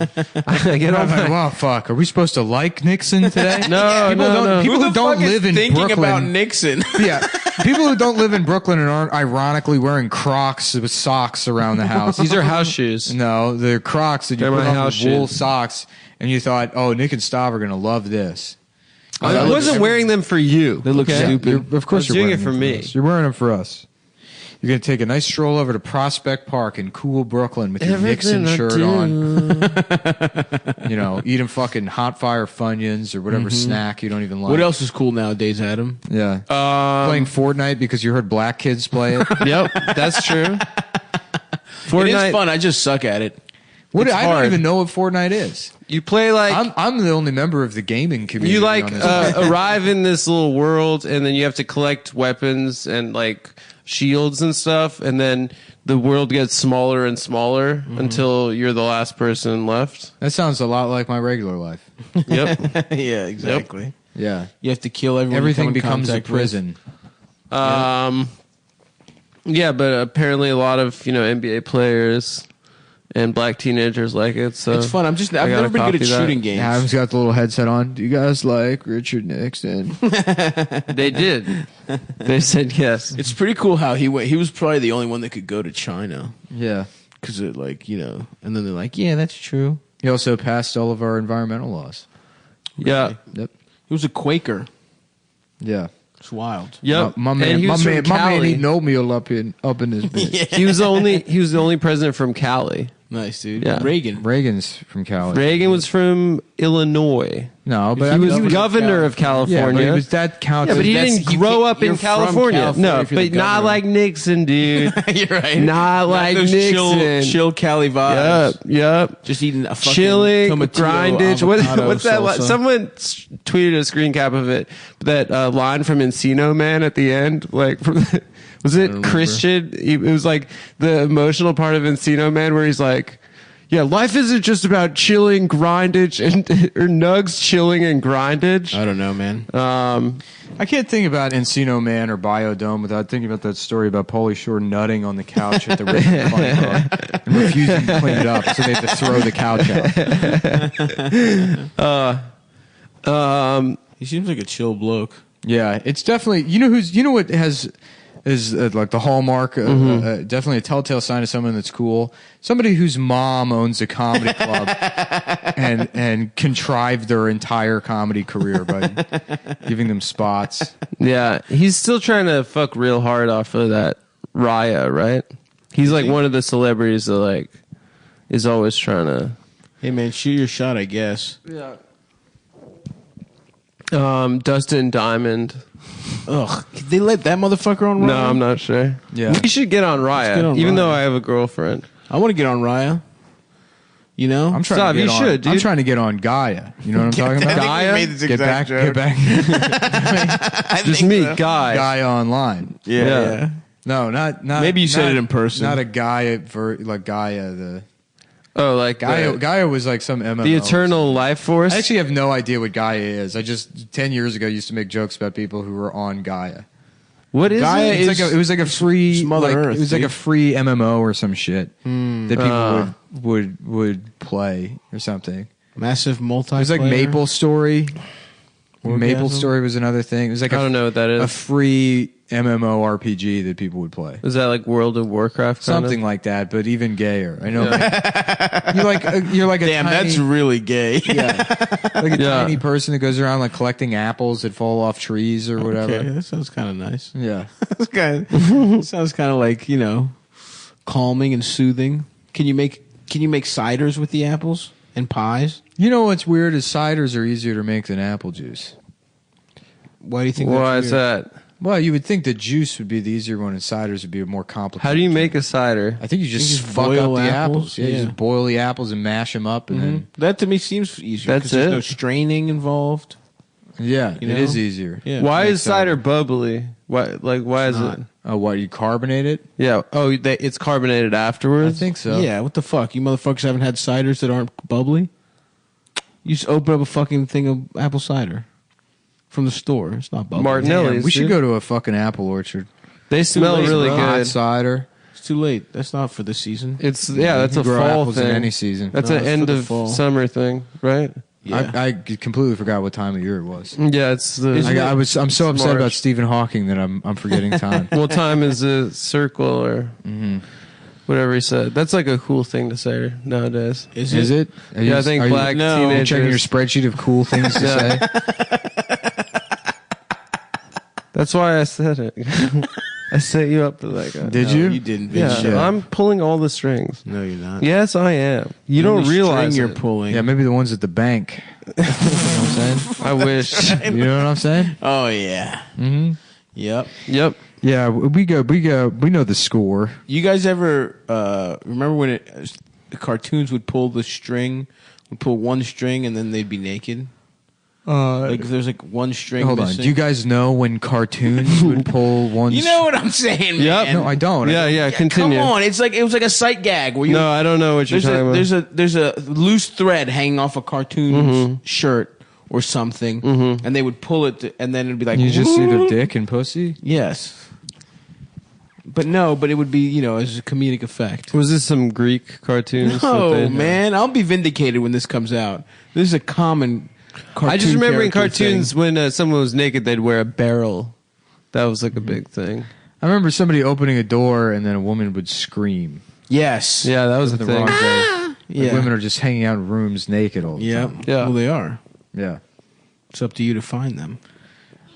get I'm off like, my... well, fuck. Are we supposed to like Nixon today? No, people no, don't, no. People Who who the don't fuck is live in thinking Brooklyn. about Nixon? Yeah, people who don't live in Brooklyn and aren't ironically wearing Crocs with socks around the house. These are house shoes. No, they're Crocs that you They're put my on house with wool shoes. socks, and you thought, oh, Nick and Stav are going to love this. I wasn't wearing them for you. They look okay? stupid. Of course, I was you're doing wearing it for them me. us. You're wearing them for us. You're going to take a nice stroll over to Prospect Park in cool Brooklyn with your Nixon shirt on. You know, eating fucking hot fire Funyuns or whatever snack you don't even like. What else is cool nowadays, Adam? Yeah. Playing Fortnite because you heard black kids play it. Yep, that's true. It Fortnite, is fun. I just suck at it. What? It's I don't hard. even know what Fortnite is. you play like... I'm the only member of the gaming community. You like on this arrive in this little world, and then you have to collect weapons and like shields and stuff, and then the world gets smaller and smaller until you're the last person left. That sounds a lot like my regular life. Yep. Yeah, exactly. Yeah. You have to kill everyone. Everything you come in becomes a contact with. prison. Yeah, but apparently a lot of NBA players and black teenagers like it. So It's fun. I've I never gotta been good at copy that. shooting games. Adam's got the little headset on. Do you guys like Richard Nixon? They did. They said yes. It's pretty cool how he went. He was probably the only one that could go to China Yeah. because it, like, and then they're like, yeah, that's true. He also passed all of our environmental laws. Yeah. Yep. He was a Quaker. Yeah. It's wild. Yep. My And man, he my was from man, my man Cali. eating oatmeal up in this bitch. He was the only president from Cali. Nice, dude. Yeah. Reagan. Reagan's from Cali. Reagan was from Illinois. No, but He I mean, was governor of yeah, California. but he was, that counts. Yeah, but he That's- didn't you grow can't- up in you're from California. California No, if you're the but not governor. like Nixon, dude. You're right. Not like those Nixon. chill Cali Yep, vibes. yep. Just eating a fucking Chilling, tomatillo grindage. avocado What's that? salsa. Someone tweeted a screen cap of it. That line from Encino Man at the end, like from was it Christian? It was like the emotional part of Encino Man where he's like, "Yeah, life isn't just about chilling, grindage, and or Nugs chilling and grindage." I don't know, man. I can't think about Encino Man or Biodome without thinking about that story about Pauly Shore nutting on the couch at the Richmond Funny Car and refusing to clean it up, so they have to throw the couch out. He seems like a chill bloke. Yeah, it's definitely you know what is like the hallmark, definitely a telltale sign of someone that's cool. Somebody whose mom owns a comedy club and contrived their entire comedy career by giving them spots. Yeah, he's still trying to fuck real hard off of that Raya, right? He's like one of the celebrities that like is always trying to. Hey, man, shoot your shot, I guess. Yeah. Dustin Diamond. Ugh. They let that motherfucker on Raya? No, I'm not sure. Yeah. We should get on Raya, get on even Raya. though I have a girlfriend. I want to get on Raya. You know? I'm trying Stop, to get you on, should, dude. I'm trying to get on Gaia. You know what I'm talking about? Gaia? made this Get exact back, joke. get back. Just me, Guy. Gaia online. Yeah. No, not. Maybe you said it in person. Not a Gaia like Gaia. The Oh, like Gaia was like some MMO. the eternal life force. I actually have no idea what Gaia is. I just 10 years ago used to make jokes about people who were on Gaia. what is Gaia it? is- It was like a free It's Mother like, Earth, It was like a dude. free MMO or some shit that people would play or something. Massive multiplayer. It was like Maple Story. Orgasm? Maple Story was another thing. It was like I don't know what that a is. free MMORPG that people would play. Is that like World of Warcraft? Kind Something of? like that, but even gayer. I know. You're like a Damn, tiny, that's really gay. like a Yeah. tiny person that goes around like collecting apples that fall off trees or whatever. Okay, that sounds kind of nice. Yeah. Sounds kind of like, you know, calming and soothing. Can you make ciders with the apples and pies? You know what's weird is ciders are easier to make than apple juice. Why do you think Why that's is weird? that? Well, you would think that juice would be the easier one and ciders would be more complicated. How do you make a cider? I think you just just fuck boil up the apples? apples. Yeah, you Yeah. just boil the apples and mash them up, and then That to me seems easier. That's 'cause there's it? no straining involved. yeah, You it know? is easier. Yeah. Why Make is cider cider. bubbly? Why is not. it? Oh, what, you carbonate it? Yeah. Oh, it's carbonated I afterwards. think so. Yeah, what the fuck? You motherfuckers haven't had ciders that aren't bubbly? You just open up a fucking thing of apple cider from the store. It's not bubbly. Martinelli. Damn, we should dude. go to a fucking apple orchard. They smell late, really bro. Hot good. cider. It's too late. That's not for this season. It's that's You a can grow fall apples thing. in any season. That's No, an it's for end the of fall. summer thing, right? Yeah. I completely forgot what time of year it was. Yeah, it's the. I'm so It's upset March. about Stephen Hawking that I'm forgetting time. Well, time is a circle or whatever he said. That's like a cool thing to say nowadays. Is Is it? Are you Yeah, I think are you- black No. are you teenagers. checking your spreadsheet of cool things to say? That's why I said it. I set you up for that guy. Did No, you? You didn't, Yeah, bitch. Yeah. I'm pulling all the strings. No, you're not. Yes, I am. You The don't only realize string you're it. pulling. Yeah, maybe the ones at the bank. You know what I'm saying? I wish. You know what I'm saying? Oh yeah. Mm-hmm. Yep. Yep. Yeah, we know the score. You guys ever remember when the cartoons would pull the string, would pull one string and then they'd be naked? Like if there's like one string. Hold on. missing. Do you guys know when cartoons would pull one? You know what I'm saying, Yep. man? No, I don't. Yeah, continue. Come on, it was like a sight gag where you. No, I don't know what you're talking about. There's a loose thread hanging off a cartoon's shirt or something, and they would pull it, and then it'd be like You just see their dick and pussy. yes. But it would be as a comedic effect. Was this some Greek cartoons? Oh that they- man, I'll be vindicated when this comes out. This is a common. Cartoon I just remember in character cartoons thing. when someone was naked, they'd wear a barrel. That was like a big thing. I remember somebody opening a door and then a woman would scream. Yes. Yeah, that was a The thing. wrong day. Like Yeah. women are just hanging out in rooms naked all the Yeah. time. Yeah. Well, they are. Yeah. It's up to you to find them.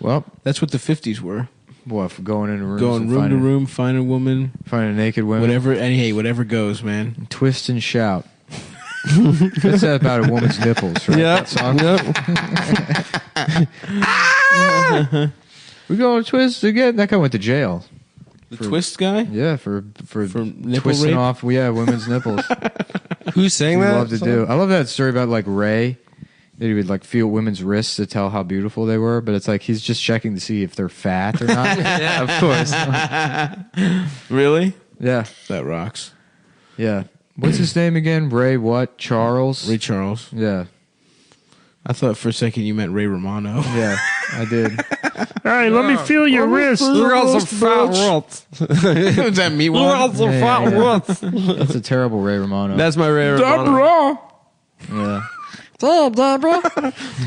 Well, That's what the 50s were. what, for going into rooms Going and room to finding, room, find a woman, finding naked women, whatever. And hey, whatever goes, man. twist and shout. That's about a woman's nipples, right? Yeah. That song? Yep. We going to twist again. That guy went to jail. The twist guy. Yeah, for nipple twisting rape? off. Yeah, women's nipples. Who's saying We that? love to do. I love that story about like Ray. That he would like feel women's wrists to tell how beautiful they were, but it's like he's just checking to see if they're fat or not. Yeah, of course. Really? Yeah, That rocks. yeah. What's his name again? Ray what? Charles? Ray Charles. Yeah, I thought for a second you meant Ray Romano. yeah. I did. Hey, let me feel your wrist. Look at some fat roots. Is that me? One? some fat roots. That's a terrible Ray Romano. That's my Ray Romano. Yeah. Damn, Deborah.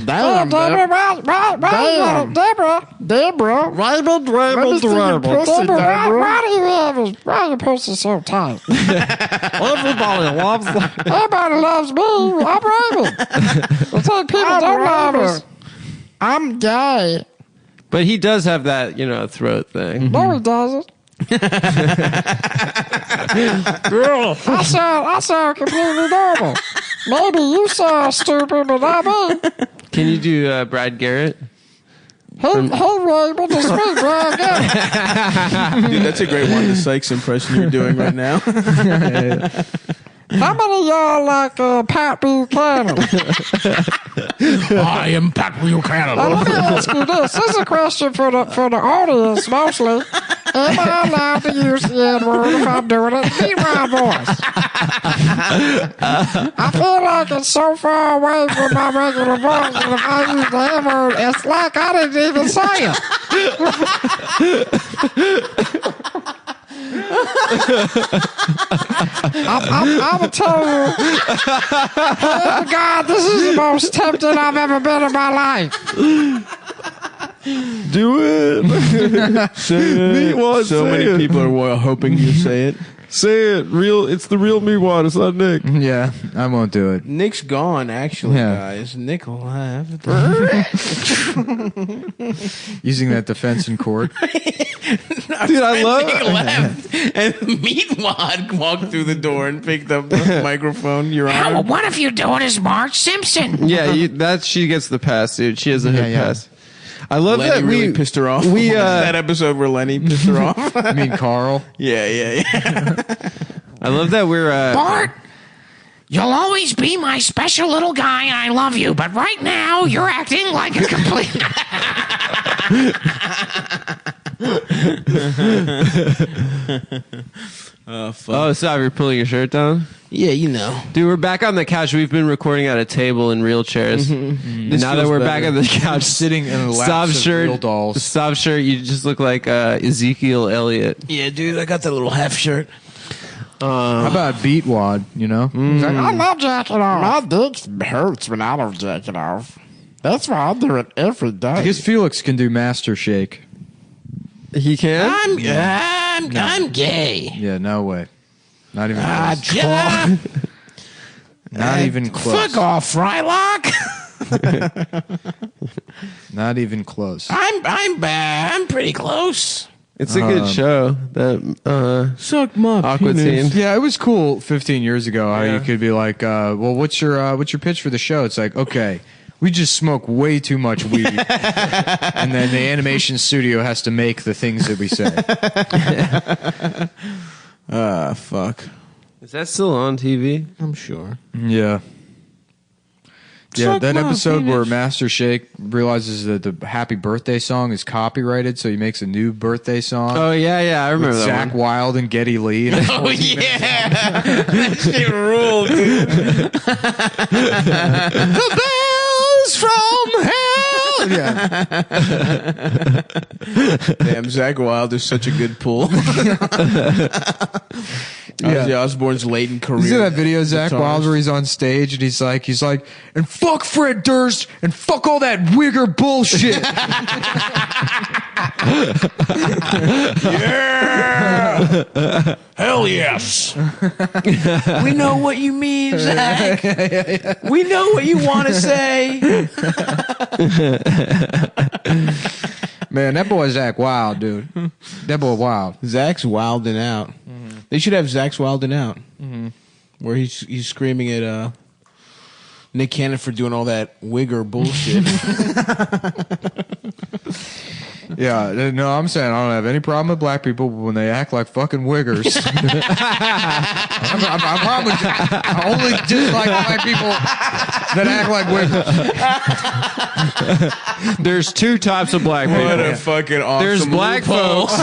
Damn, Deborah. Damn, Deborah. Raymond, Deborah. Why do you have his, why are your pussy so tight? Everybody loves Everybody loves me. I'm Raymond. It's like people don't love us. I'm gay. But he does have that, throat thing. No, he doesn't. I sound completely normal. Maybe you sound stupid, but not me. Can you do Brad Garrett? Hey, Raymond, it's me, Brad. Dude, that's a great one. The Sykes impression you're doing right now. How many of y'all like Pat Buchanan? I am Pat Buchanan. Now, let me ask you this. This is a question for the audience, mostly. Am I allowed to use the N-word if I'm doing it in my voice? I feel like it's so far away from my regular voice that if I use the N-word, it's like I didn't even say it. I'm gonna tell you, oh God, this is the most tempted I've ever been in my life. Do it. Say it. So many people are hoping you say it. Say it. It's the real Meatwad. It's not Nick. Yeah, I won't do it. Nick's gone, actually, Yeah. guys. Nick will have it. Using that defense in court. Dude, I love Nick left, and Meatwad walked through the door and picked up the microphone. Your Honor. What if you're doing is Marge Simpson? Yeah, she gets the pass, dude. She has a hood yeah. pass. I love Lenny that really pissed her off. we, that episode where Lenny pissed her off. I mean, Carl. Yeah. I love that we're Bart, you'll always be my special little guy, and I love you. But right now, you're acting like a complete. Oh, fuck. Oh, stop, you're pulling your shirt down? Yeah, you know. Dude, we're back on the couch. We've been recording at a table in real chairs. And now that feels we're better. back on the couch, Sitting in a stop laps of shirt, real dolls. stop shirt, you just look like Ezekiel Elliott. Yeah, dude, I got that little half shirt. How about beat wad? You know, I love jacking off. My dick hurts when I don't jack it off. That's why I do it every day. I guess Felix can do master shake. He can? I'm gay. Yeah, no way. Not even close. Yeah. Not even close. Fuck off, Frylock. Not even close. I'm pretty close. It's a good show. That Suck my Aqua penis. Teen. Yeah, it was cool 15 years ago how Yeah. you could be like, well, what's your pitch for the show? It's like, okay, we just smoke way too much weed. And then the animation studio has to make the things that we say. Fuck. Is that still on TV? I'm sure. Yeah. Yeah, Suck that my episode where penis. Master Shake realizes that the happy birthday song is copyrighted, so he makes a new birthday song. Oh, yeah, I remember with that Zach one. Wilde and Geddy Lee. And Oh yeah, that shit ruled, dude. the bells from hell. Yeah. Damn, Zach Wilde is such a good pull. Ozzy Osbourne's late in career. You see that video, Zach guitarist. Wilde, where he's on stage and he's like, and fuck Fred Durst and fuck all that wigger bullshit. Hell Hell yes. We know what you mean, Zach. We know what you want to say. Man, that boy Zach wild, dude. That boy wild. Zach's wilding out. They should have Zach's wilding out, where he's screaming at Nick Cannon for doing all that wigger bullshit. Yeah, no, I'm saying I don't have any problem with black people when they act like fucking wiggers. I'm probably only just like black people that act like wiggers. There's two types of black people. What a fucking awesome There's black folks.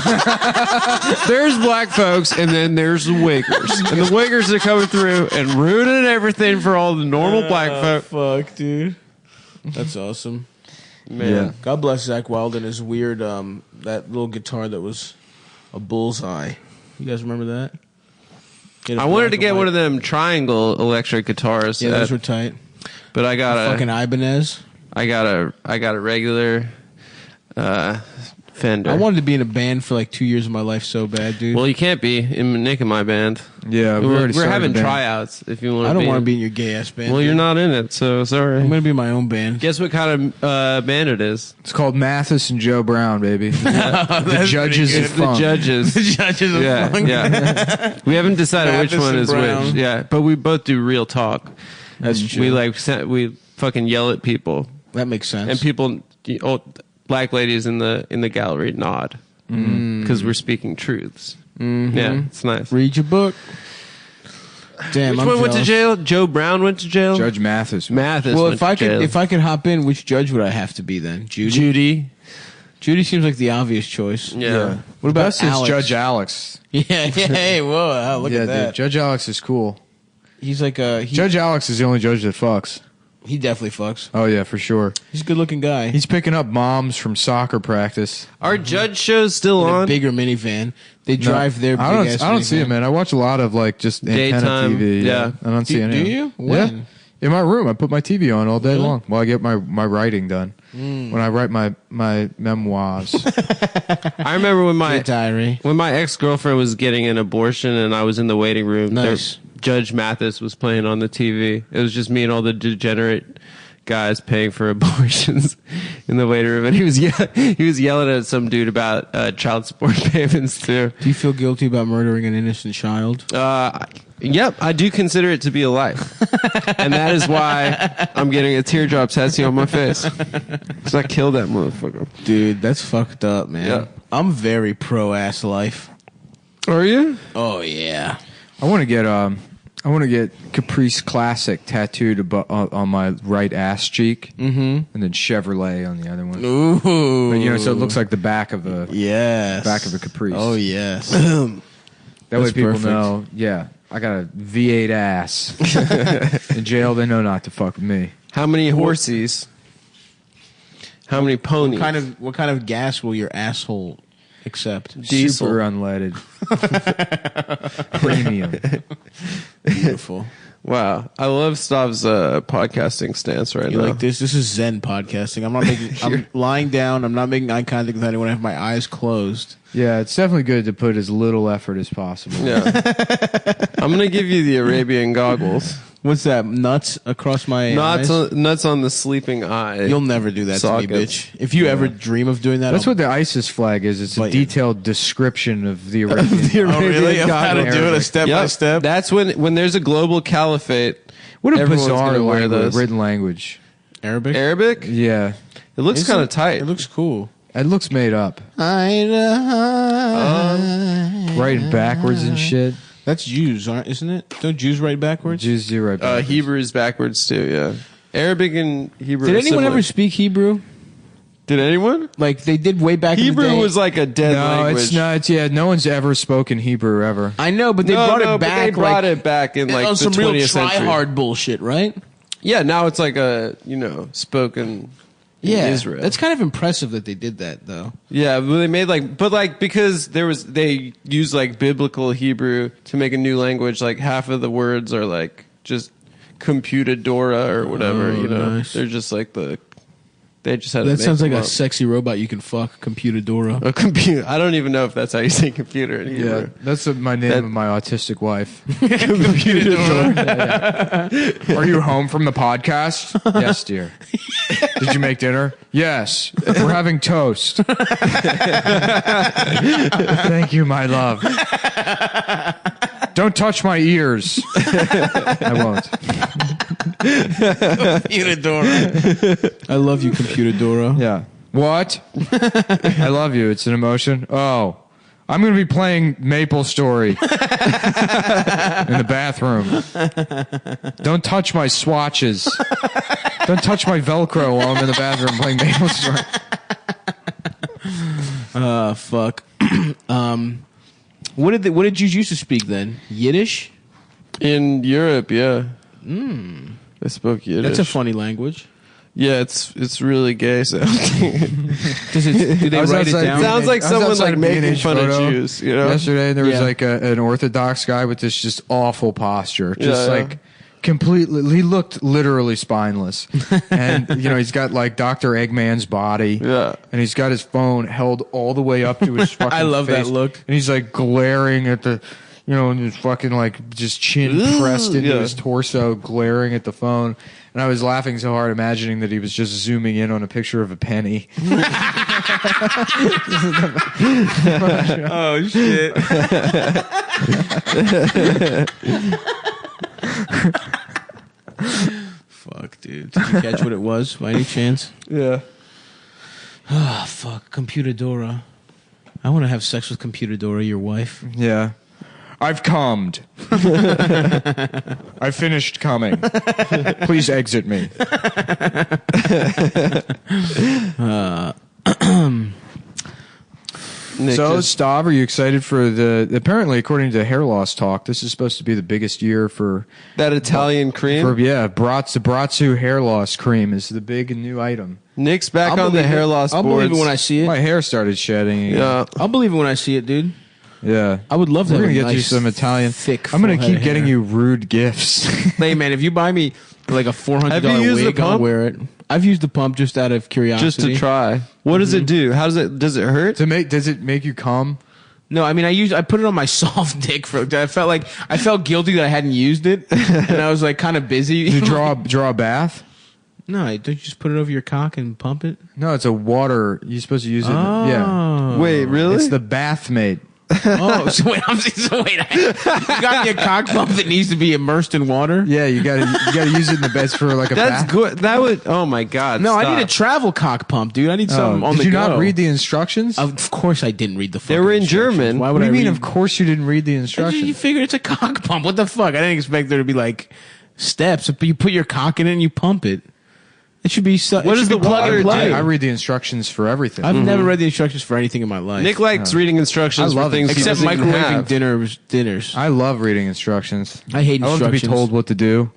There's black folks, and then there's the wiggers. And the wiggers are coming through and ruining everything for all the normal black folk. Fuck, dude. That's awesome. Man. Yeah. God bless Zach Wild and his weird, that little guitar that was a bullseye. You guys remember that? I wanted to get one of them triangle electric guitars. Yeah, those were tight. But I got Fucking Ibanez. I got a regular Fender. I wanted to be in a band for like 2 years of my life so bad, dude. Well, you can't be in Nick and my band. Yeah, We're having tryouts. If you want, I don't want to be in your gay ass band. Well, dude. you're not in it, so sorry. I'm gonna be in my own band. Guess what kind of band it is? It's called Mathis and Joe Brown, baby. The judges of The funk. Judges. The Judges of Yeah, Funk. yeah. We haven't decided which Mathis one and is Brown. which. Yeah, but we both do real talk. That's true. We fucking yell at people, That makes sense. and people, black ladies in the gallery nod because we're speaking truths. Yeah, it's nice. Read your book. Damn, Which I'm one went to jealous. jail? Joe Brown went to jail. Judge Mathis. Mathis. Well, went if I to jail. could hop in, which judge would I have to be then? Judy. Judy seems like the obvious choice. Yeah. What about Best is Alex? Judge Alex. Yeah. Hey, whoa! Look Yeah, at that. dude. Judge Alex is cool. He's like Judge Alex is the only judge that fucks. He definitely fucks. Oh, yeah, for sure. He's a good-looking guy. He's picking up moms from soccer practice. Are judge shows still in a on? bigger minivan. They drive their big ass I don't see it, minivan. man. I watch a lot of like just antenna Daytime, TV. yeah. I don't see Do any. you? Yeah. When? In my room, I put my TV on all day Really? long while I get my writing done. When I write my memoirs. I remember when my diary. ex-girlfriend was getting an abortion and I was in the waiting room. Nice. Judge Mathis was playing on the TV. It was just me and all the degenerate guys paying for abortions in the waiting room, and he was yelling at some dude about child support payments too. Do you feel guilty about murdering an innocent child? Yep, I do consider it to be a life, and that is why I'm getting a teardrop tattoo on my face because I killed that motherfucker. Dude, that's fucked up, man. Yeah. I'm very pro-ass life. Are you? Oh, yeah. I want to get Caprice Classic tattooed on my right ass cheek, and then Chevrolet on the other one. Ooh. But, so it looks like the back of a Yes. Caprice. Oh, yes. That way That's people perfect. know. Yeah, I got a V8 ass. In jail, they know not to fuck with me. How many horsies? How many ponies? What kind of gas will your asshole accept? Diesel. Super unleaded. Premium. Beautiful. Wow, I love Stav's podcasting stance right You now. like this? This is Zen podcasting. I'm not making. I'm lying down. I'm not making eye contact with anyone. I have my eyes closed. Yeah, it's definitely good to put as little effort as possible. Yeah, I'm gonna give you the Arabian goggles. What's that? Nuts across my eyes? Nuts on the sleeping eye. You'll never do that Sockets. to me, bitch. If you ever dream of doing that, That's I'll- what the ISIS flag is. It's a But yeah. detailed description of the Arabian. Oh, really? Of how to do it Arabic. step by Yep. step. That's when there's a global caliphate. What a Everyone's bizarre gonna wear language, those. written language. Arabic. Arabic. Yeah, It looks Is kind it? of tight. It looks cool. it looks made up, writing backwards and shit. That's Jews, isn't it? Don't Jews write backwards? Jews do right backwards. Hebrew is backwards too. Yeah, Arabic and Hebrew. Did are anyone similar. ever speak Hebrew? Did anyone? Like they did way back in the Hebrew day. was like a dead No, language. it's not. Yeah, no one's ever spoken Hebrew ever. I know, but they brought it but back. they brought like, it back in like on the some real 20th century. try-hard bullshit, right? Yeah, now it's like a spoken. In Israel. That's kind of impressive that they did that, though. Yeah, but they made because they used like biblical Hebrew to make a new language. Like half of the words are like just computadora or whatever. Oh, nice. They're just like the They just had to That make sounds like them a up. sexy robot you can fuck, Computadora. A computer. I don't even know if that's how you say computer in Yeah, Hebrew. that's my name of my autistic wife. Computadora. Are you home from the podcast? Yes, dear. Did you make dinner? Yes. We're having toast. Thank you, my love. Don't touch my ears. I won't. Computadora. I love you, Computadora. Yeah. What? I love you. It's an emotion. Oh. I'm going to be playing Maple Story in the bathroom. Don't touch my swatches. Don't touch my Velcro while I'm in the bathroom playing Maple Story. Fuck. What did you used to speak then? Yiddish? In Europe, yeah. They spoke Yiddish. That's a funny language. Yeah, it's really gay sounding. Do they I was write it outside down? Sounds like I was someone outside like of making B&H fun of photo Jews, you know? Yesterday, there was Yeah. like an Orthodox guy with this just awful posture, just Yeah, yeah. like completely. He looked literally spineless, and he's got like Dr. Eggman's body, Yeah. and he's got his phone held all the way up to his fucking. I love that face, look. and he's like glaring at the. And his fucking like just chin pressed into Yeah. his torso, glaring at the phone. And I was laughing so hard, imagining that he was just zooming in on a picture of a penny. Oh shit! Fuck, dude. Did you catch what it was by any chance? Yeah. Ah, fuck. Computadora. I want to have sex with Computadora, your wife. Yeah. I've cummed. I finished coming. Please exit me. Nick So, just- Stav, are you excited for apparently, according to Hair Loss Talk, this is supposed to be the biggest year for that Italian cream. Bratzu hair loss cream is the big new item. Nick's back I'll on the believe hair it. loss I'll boards. believe it when I see it. My hair started shedding again. Yeah. I'll believe it when I see it, dude. Yeah. I would love to We're have gonna a get you nice, some Italian. thick, I'm gonna full head keep of getting hair. you rude gifts. Hey, man, if you buy me like a $400 Have you used the wig, I'll pump? wear it. I've used the pump just out of curiosity. just to try. What does it do? How does it hurt? Does it make you cum? No, I mean I put it on my soft dick for. I felt guilty that I hadn't used it, and I was like kind of busy. Do you draw a bath? No, don't you just put it over your cock and pump it? No, it's a water. You're supposed to use it. Yeah. Wait, really? It's the bath mate. Oh, so wait, you got me a cock pump that needs to be immersed in water? Yeah, you gotta use it in the beds for like a That's bath. good. That would. Oh my god. No, stop. I need a travel cock pump, dude. I need something on Did the you go. not read the instructions? Of course, I didn't read the. They were fucking in instructions. German. Why What would do you I mean? read? Of course you didn't read the You instructions. figure it's a cock pump. What the fuck? I didn't expect there to be like steps. But you put your cock in it and you pump it. It should be. What does the water do? I read the instructions for everything. I've never read the instructions for anything in my life. Nick likes reading instructions I for love it. things he except doesn't even microwaving have. dinners. I love reading instructions. I hate I love to be instructions. told what to do,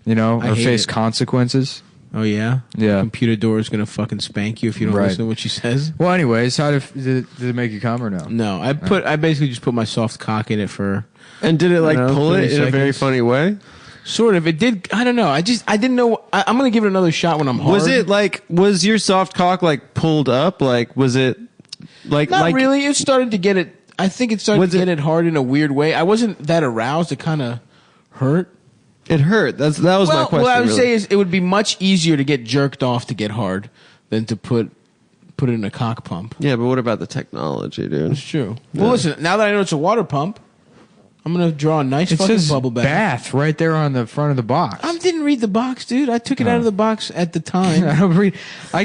I or hate face it. consequences. Oh yeah, Yeah. Computadora is gonna fucking spank you if you don't Right. listen to what she says. Well, anyways, did it make you come or no? No, I basically just put my soft cock in it for And did it like I don't know, pull 30 it in a very seconds. funny way? sort of. It did. I don't know. I didn't know. I'm gonna give it another shot when I'm hard. Was your soft cock like pulled up? Like was it like Not like really. It started to get it. I think it started to get it hard in a weird way. I wasn't that aroused. It kind of hurt. it hurt? That was my question. What I would really. say is it would be much easier to get jerked off to get hard than to put it in a cock pump. Yeah, but what about the technology, dude? It's true. Well, listen. Now that I know it's a water pump, I'm gonna draw a nice It fucking says bubble bath. bath right there on the front of the box. I didn't read the box, dude. I took it out of the box at the time. I don't read. I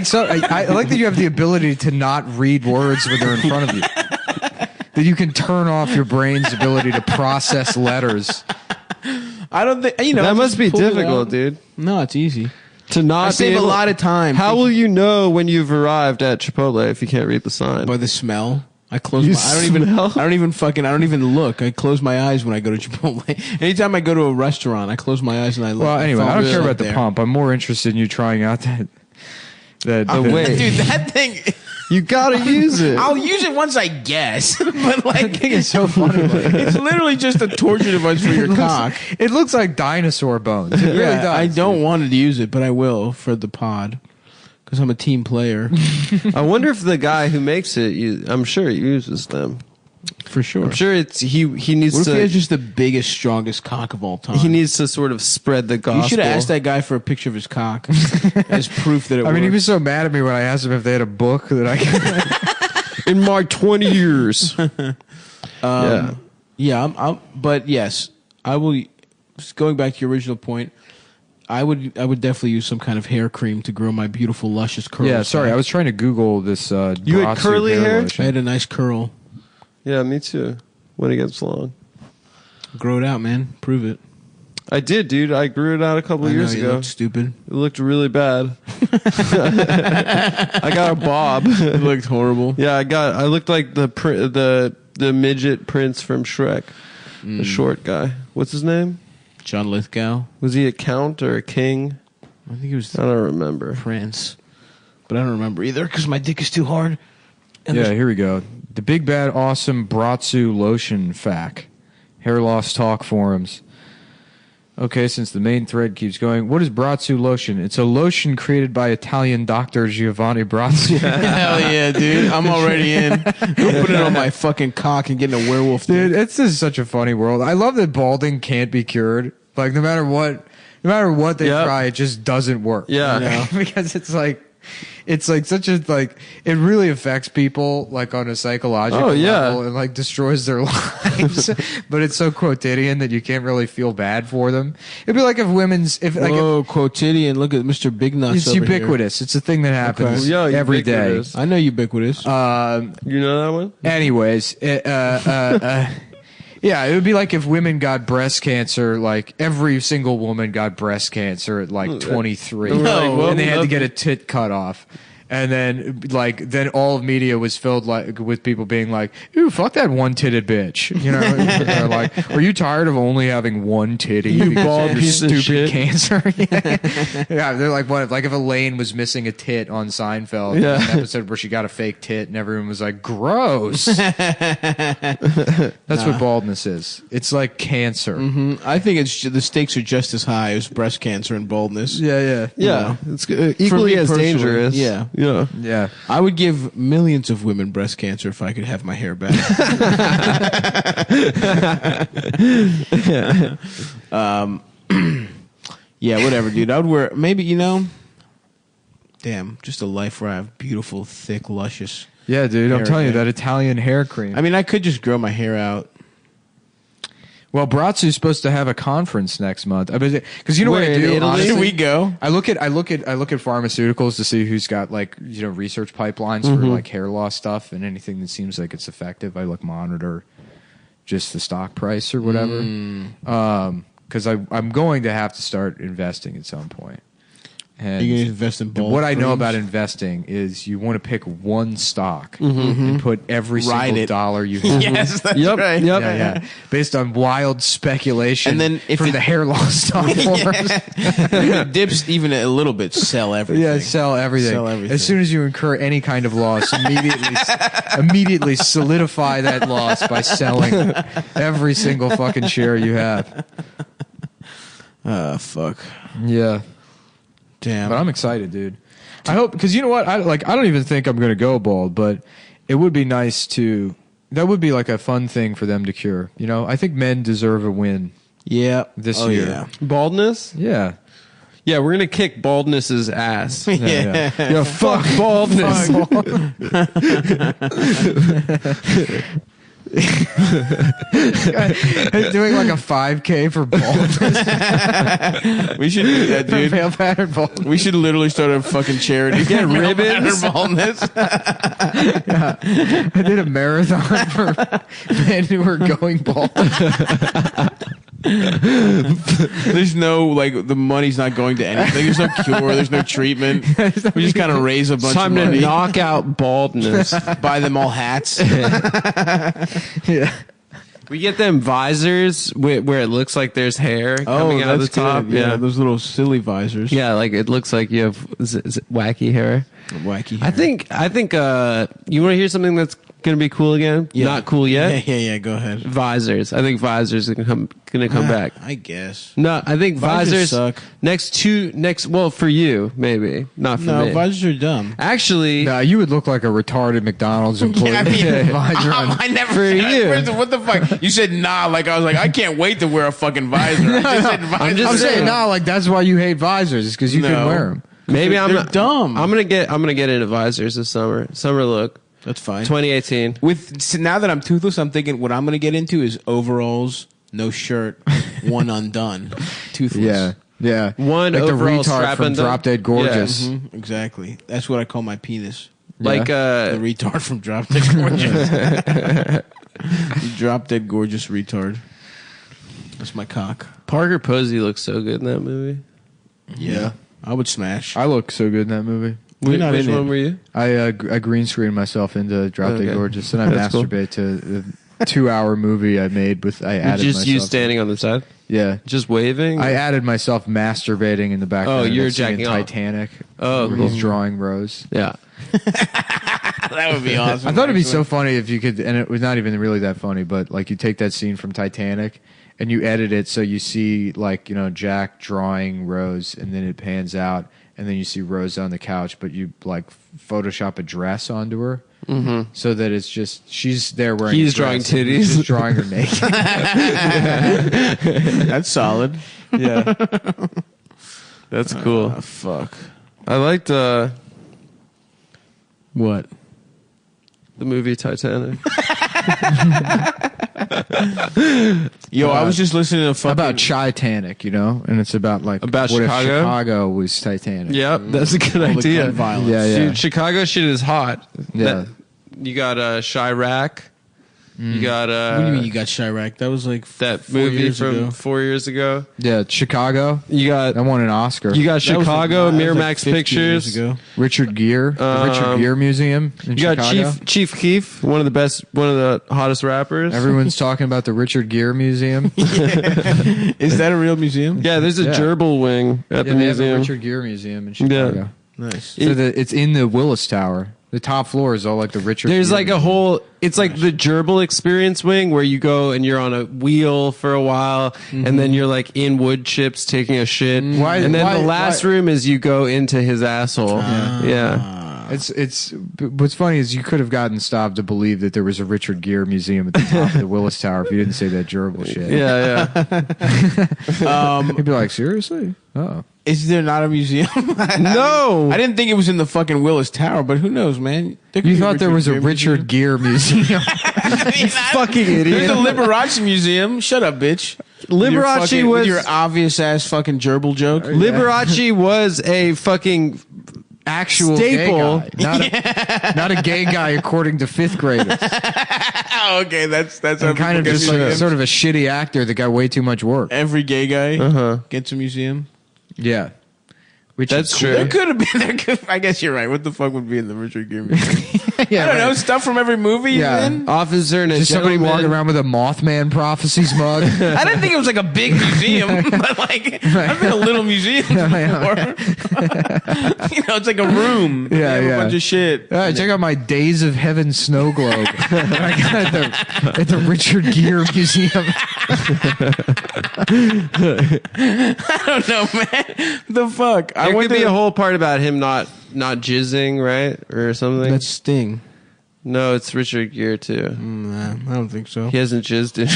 like that you have the ability to not read words when they're in front of you. That you can turn off your brain's ability to process letters. I don't think I That must just be pulled it difficult, out. dude. No, it's easy. To not I save be a able- lot of time. How will you know when you've arrived at Chipotle if you can't read the sign? By the smell. I close You my. I don't even look. I close my eyes when I go to Chipotle. Anytime I go to a restaurant, I close my eyes and I look. Well, anyway, I don't care about the there. pump. I'm more interested in you trying out that way. Dude, that thing. You gotta use it. I'll use it once I guess, but like It's so funny. it's literally just a torture device for your cock. It looks like dinosaur bones. It really does. I don't want to use it, but I will for the pod. Because I'm a team player. I wonder if the guy who makes it, I'm sure he uses them. For sure. I'm sure he needs What if to. he has just the biggest, strongest cock of all time? He needs to sort of spread the gospel. You should have asked that guy for a picture of his cock as proof that it I mean, he works. was so mad at me when I asked him if they had a book that I could. in my 20 years. Yeah. Yeah, but yes, I will. Going back to your original point, I would definitely use some kind of hair cream to grow my beautiful, luscious curls. Yeah, sorry, I was trying to Google this. You had Bratsu curly hair? lotion. I had a nice curl. Yeah, me too. When it gets long. Grow it out, man. Prove it. I did, dude. I grew it out a couple I of know, years you ago. look stupid. It looked really bad. I got a bob. It looked horrible. Yeah, I looked like the midget prince from Shrek. The short guy. What's his name? John Lithgow. Was he a count or a king? I think he was I don't remember. Prince, but I don't remember either because my dick is too hard. And Yeah, here we go. The big bad awesome Bratsu lotion fact. Hair loss talk forums. Okay, since the main thread keeps going, what is Bratsu lotion? It's a lotion created by Italian doctor Giovanni Bratsu. hell yeah, dude! I'm already in. I'm putting it on my fucking cock and getting a werewolf. Dude, it's just such a funny world. I love that balding can't be cured. Like no matter what they Yep. try, it just doesn't work. Yeah. You know? Because it's like such a like it really affects people like on a psychological level and like destroys their lives. But it's so quotidian that you can't really feel bad for them. It'd be like if Whoa, quotidian! Look at Mr. Big Nuts. it's over ubiquitous. It's a thing that happens Well, yeah, every day. ubiquitous. Here. I know ubiquitous. You know that one? Anyways, yeah, it would be like if women got breast cancer, like every single woman got breast cancer at like 23. No, well, and they had to get a tit cut off. And then all of media was filled like with people being like, "Ooh, fuck that one-titted bitch." You know, they're like, "Are you tired of only having one titty? You because bald of your piece of stupid shit." cancer." Yeah, they're like, "What? Like if Elaine was missing a tit on Seinfeld, Yeah. an episode where she got a fake tit, and everyone was like, gross." That's what baldness is. It's like cancer. I think the stakes are just as high as breast cancer and baldness. Yeah. Yeah. It's equally me as personally, dangerous. yeah. Yeah. Yeah. I would give millions of women breast cancer if I could have my hair back. Yeah, whatever, dude. I would wear maybe damn, just a life where I have beautiful, thick, luscious. Yeah, dude. I'm Hair telling you, again. that Italian hair cream. I mean, I could just grow my hair out. Well, Bratsu's supposed to have a conference next month. Because you know Where, what I in do? Italy? Honestly? Should we go? I look at pharmaceuticals to see who's got like research pipelines for like hair loss stuff and anything that seems like it's effective. I monitor just the stock price or whatever. Because I'm going to have to start investing at some point. And Are you gonna invest in bald what I know creams? about investing is you want to pick one stock and put every Ride single it. dollar you have. Yes, that's Yep. right. Yep. Yeah. Based on wild speculation And then if from it- the hair loss stock forums. If it dips even a little bit, sell everything. Yeah, sell everything. Sell everything. As soon as you incur any kind of loss, immediately solidify that loss by selling every single fucking share you have. Fuck. Yeah. Damn. But I'm excited, dude. I hope, because you know what? I don't even think I'm going to go bald, but it would be nice to. That would be like a fun thing for them to cure. I think men deserve a win Yeah. this Oh, year. Yeah. Baldness? Yeah. Yeah, we're going to kick baldness's ass. Yeah. Yeah, fuck baldness. Doing like a 5K for baldness. We should do that, dude. Pale pattern baldness. We should literally start a fucking charity. Get ribbons. Baldness. I did a marathon for men who were going bald. There's no, the money's not going to anything. There's no cure. There's no treatment. We just kind of raise a It's bunch time of to money. knock out baldness. Buy them all hats. Yeah. We get them visors where it looks like there's hair coming out of the top. good. Yeah, those little silly visors. Yeah, like it looks like you have wacky hair. Wacky. I think you want to hear something that's gonna be cool again? Yeah. Not cool yet. Yeah. Go ahead. Visors. I think visors are gonna come back. I guess. No, I think visors suck. Well, for you maybe, not for me. No, visors are dumb. Actually, Nah, you would look like a retarded McDonald's employee. Yeah, I mean, with a visor on. I never For you. What the fuck? You said nah, like I was like, I can't wait to wear a fucking visor. I just said visor. I'm saying no, like that's why you hate visors, is because you can No. wear them. maybe They're dumb. I'm gonna get into visors this summer. Summer look. That's fine. 2018. Now that I'm toothless, I'm thinking what I'm going to get into is overalls, no shirt, one undone, toothless. Yeah. One like the overall retard strap from undone? Drop Dead Gorgeous. Mhm, exactly. That's what I call my penis. Like The retard from Drop Dead Gorgeous. Drop Dead Gorgeous retard. That's my cock. Parker Posey looks so good in that movie. Yeah. I would smash. I look so good in that movie. We're not Which in one it. were you? I green screened myself into Drop Dead Okay. Gorgeous, and I That's cool. masturbate to the 2-hour movie I made with. I added Just myself. you standing on the side, Yeah. just waving. I added myself masturbating in the background. Oh, you're of singing jacking off. Titanic. Oh, where cool. he's drawing Rose. Yeah. That would be awesome. I thought it'd be so actually. funny if you could, and it was not even really that funny, but like you take that scene from Titanic and you edit it so you see like, Jack drawing Rose, and then it pans out, and then you see Rose on the couch, but you like Photoshop a dress onto her. Mm-hmm. So that it's just she's there wearing. He's a dress, drawing and he's titties. just drawing her naked. That's solid. Yeah. That's cool. Fuck. I liked What? the movie Titanic. Yo, I was just listening to fucking... About Titanic, and it's about like About what Chicago? if Chicago was Titanic. Yep, that's a good all the idea. gun violence. Yeah. Dude, Chicago shit is hot. Yeah. You got Chirac. You got What do you mean you got Chirac? That was like that 4 movie years from ago. 4 years ago. Yeah, Chicago. You got That won an Oscar. you got That was Chicago, like- that was like Miramax 50 years Pictures. ago. Richard Gere, the Richard Gere Museum in You got Chicago. Chief Keef, one of the hottest rappers. Everyone's talking about the Richard Gere Museum. Is that a real museum? Yeah, there's a Yeah. gerbil wing at the they have a museum. Richard Gere Museum in Chicago. Nice. So it's in the Willis Tower. The top floor is all like the Richard. There's Gere like a Museum. whole, it's like the gerbil experience wing where you go and you're on a wheel for a while, and then you're like in wood chips taking a shit. Why- and then why- the last why- room is you go into his asshole. Yeah. It's what's funny is you could have gotten stopped to believe that there was a Richard Gere Museum at the top of the Willis Tower if you didn't say that gerbil shit. Yeah, yeah. He'd be like, seriously? Oh. Is there not a museum? No. I didn't think it was in the fucking Willis Tower, but who knows, man? There could You be thought there was a Gere Richard Gere Museum? Fucking There's idiot. a Liberace Museum. Shut up, bitch. Liberace with was- your obvious ass fucking gerbil joke. Liberace was a fucking Actual Staple. gay guy. Not a gay guy according to fifth graders. Oh, okay, that's how And kind of people just get like museums. sort of a shitty actor that got way too much work. Every gay guy gets a museum. Yeah. Which That's is true. There could have been. There could, I guess you're right. What the fuck would be in the Richard Gere museum? Yeah, I don't know. right. Stuff from every movie. he's Yeah. in? officer and a Just somebody gentleman. walking around with a Mothman prophecies mug. I didn't think it was like a big museum, but like I've been a little museum before. It's like a room. They have a bunch of shit. All right, check out my Days of Heaven snow globe. I got at the Richard Gere Museum. I don't know, man. The fuck? I There went could be to a whole part about him not jizzing, right? Or something. That's Sting. No, it's Richard Gere too. Nah, I don't think so. He hasn't jizzed in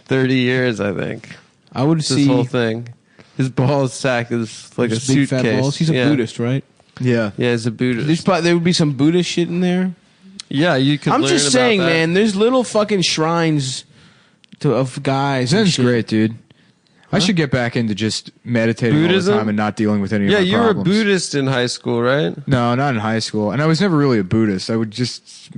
30 years, I think. I would This see whole thing. His ball sack is like a his big fat suitcase. balls. He's a Yeah. Buddhist, right? Yeah. Yeah, he's a Buddhist. There would be some Buddhist shit in there. Yeah, you could I'm learn just about saying, that. man. There's little fucking shrines of guys. and Zen's shit. great, dude. I should get back into just meditating Buddhism? all the time and not dealing with any Yeah, of my you were a problems. Buddhist in high school, right? No, not in high school. And I was never really a Buddhist. I would just,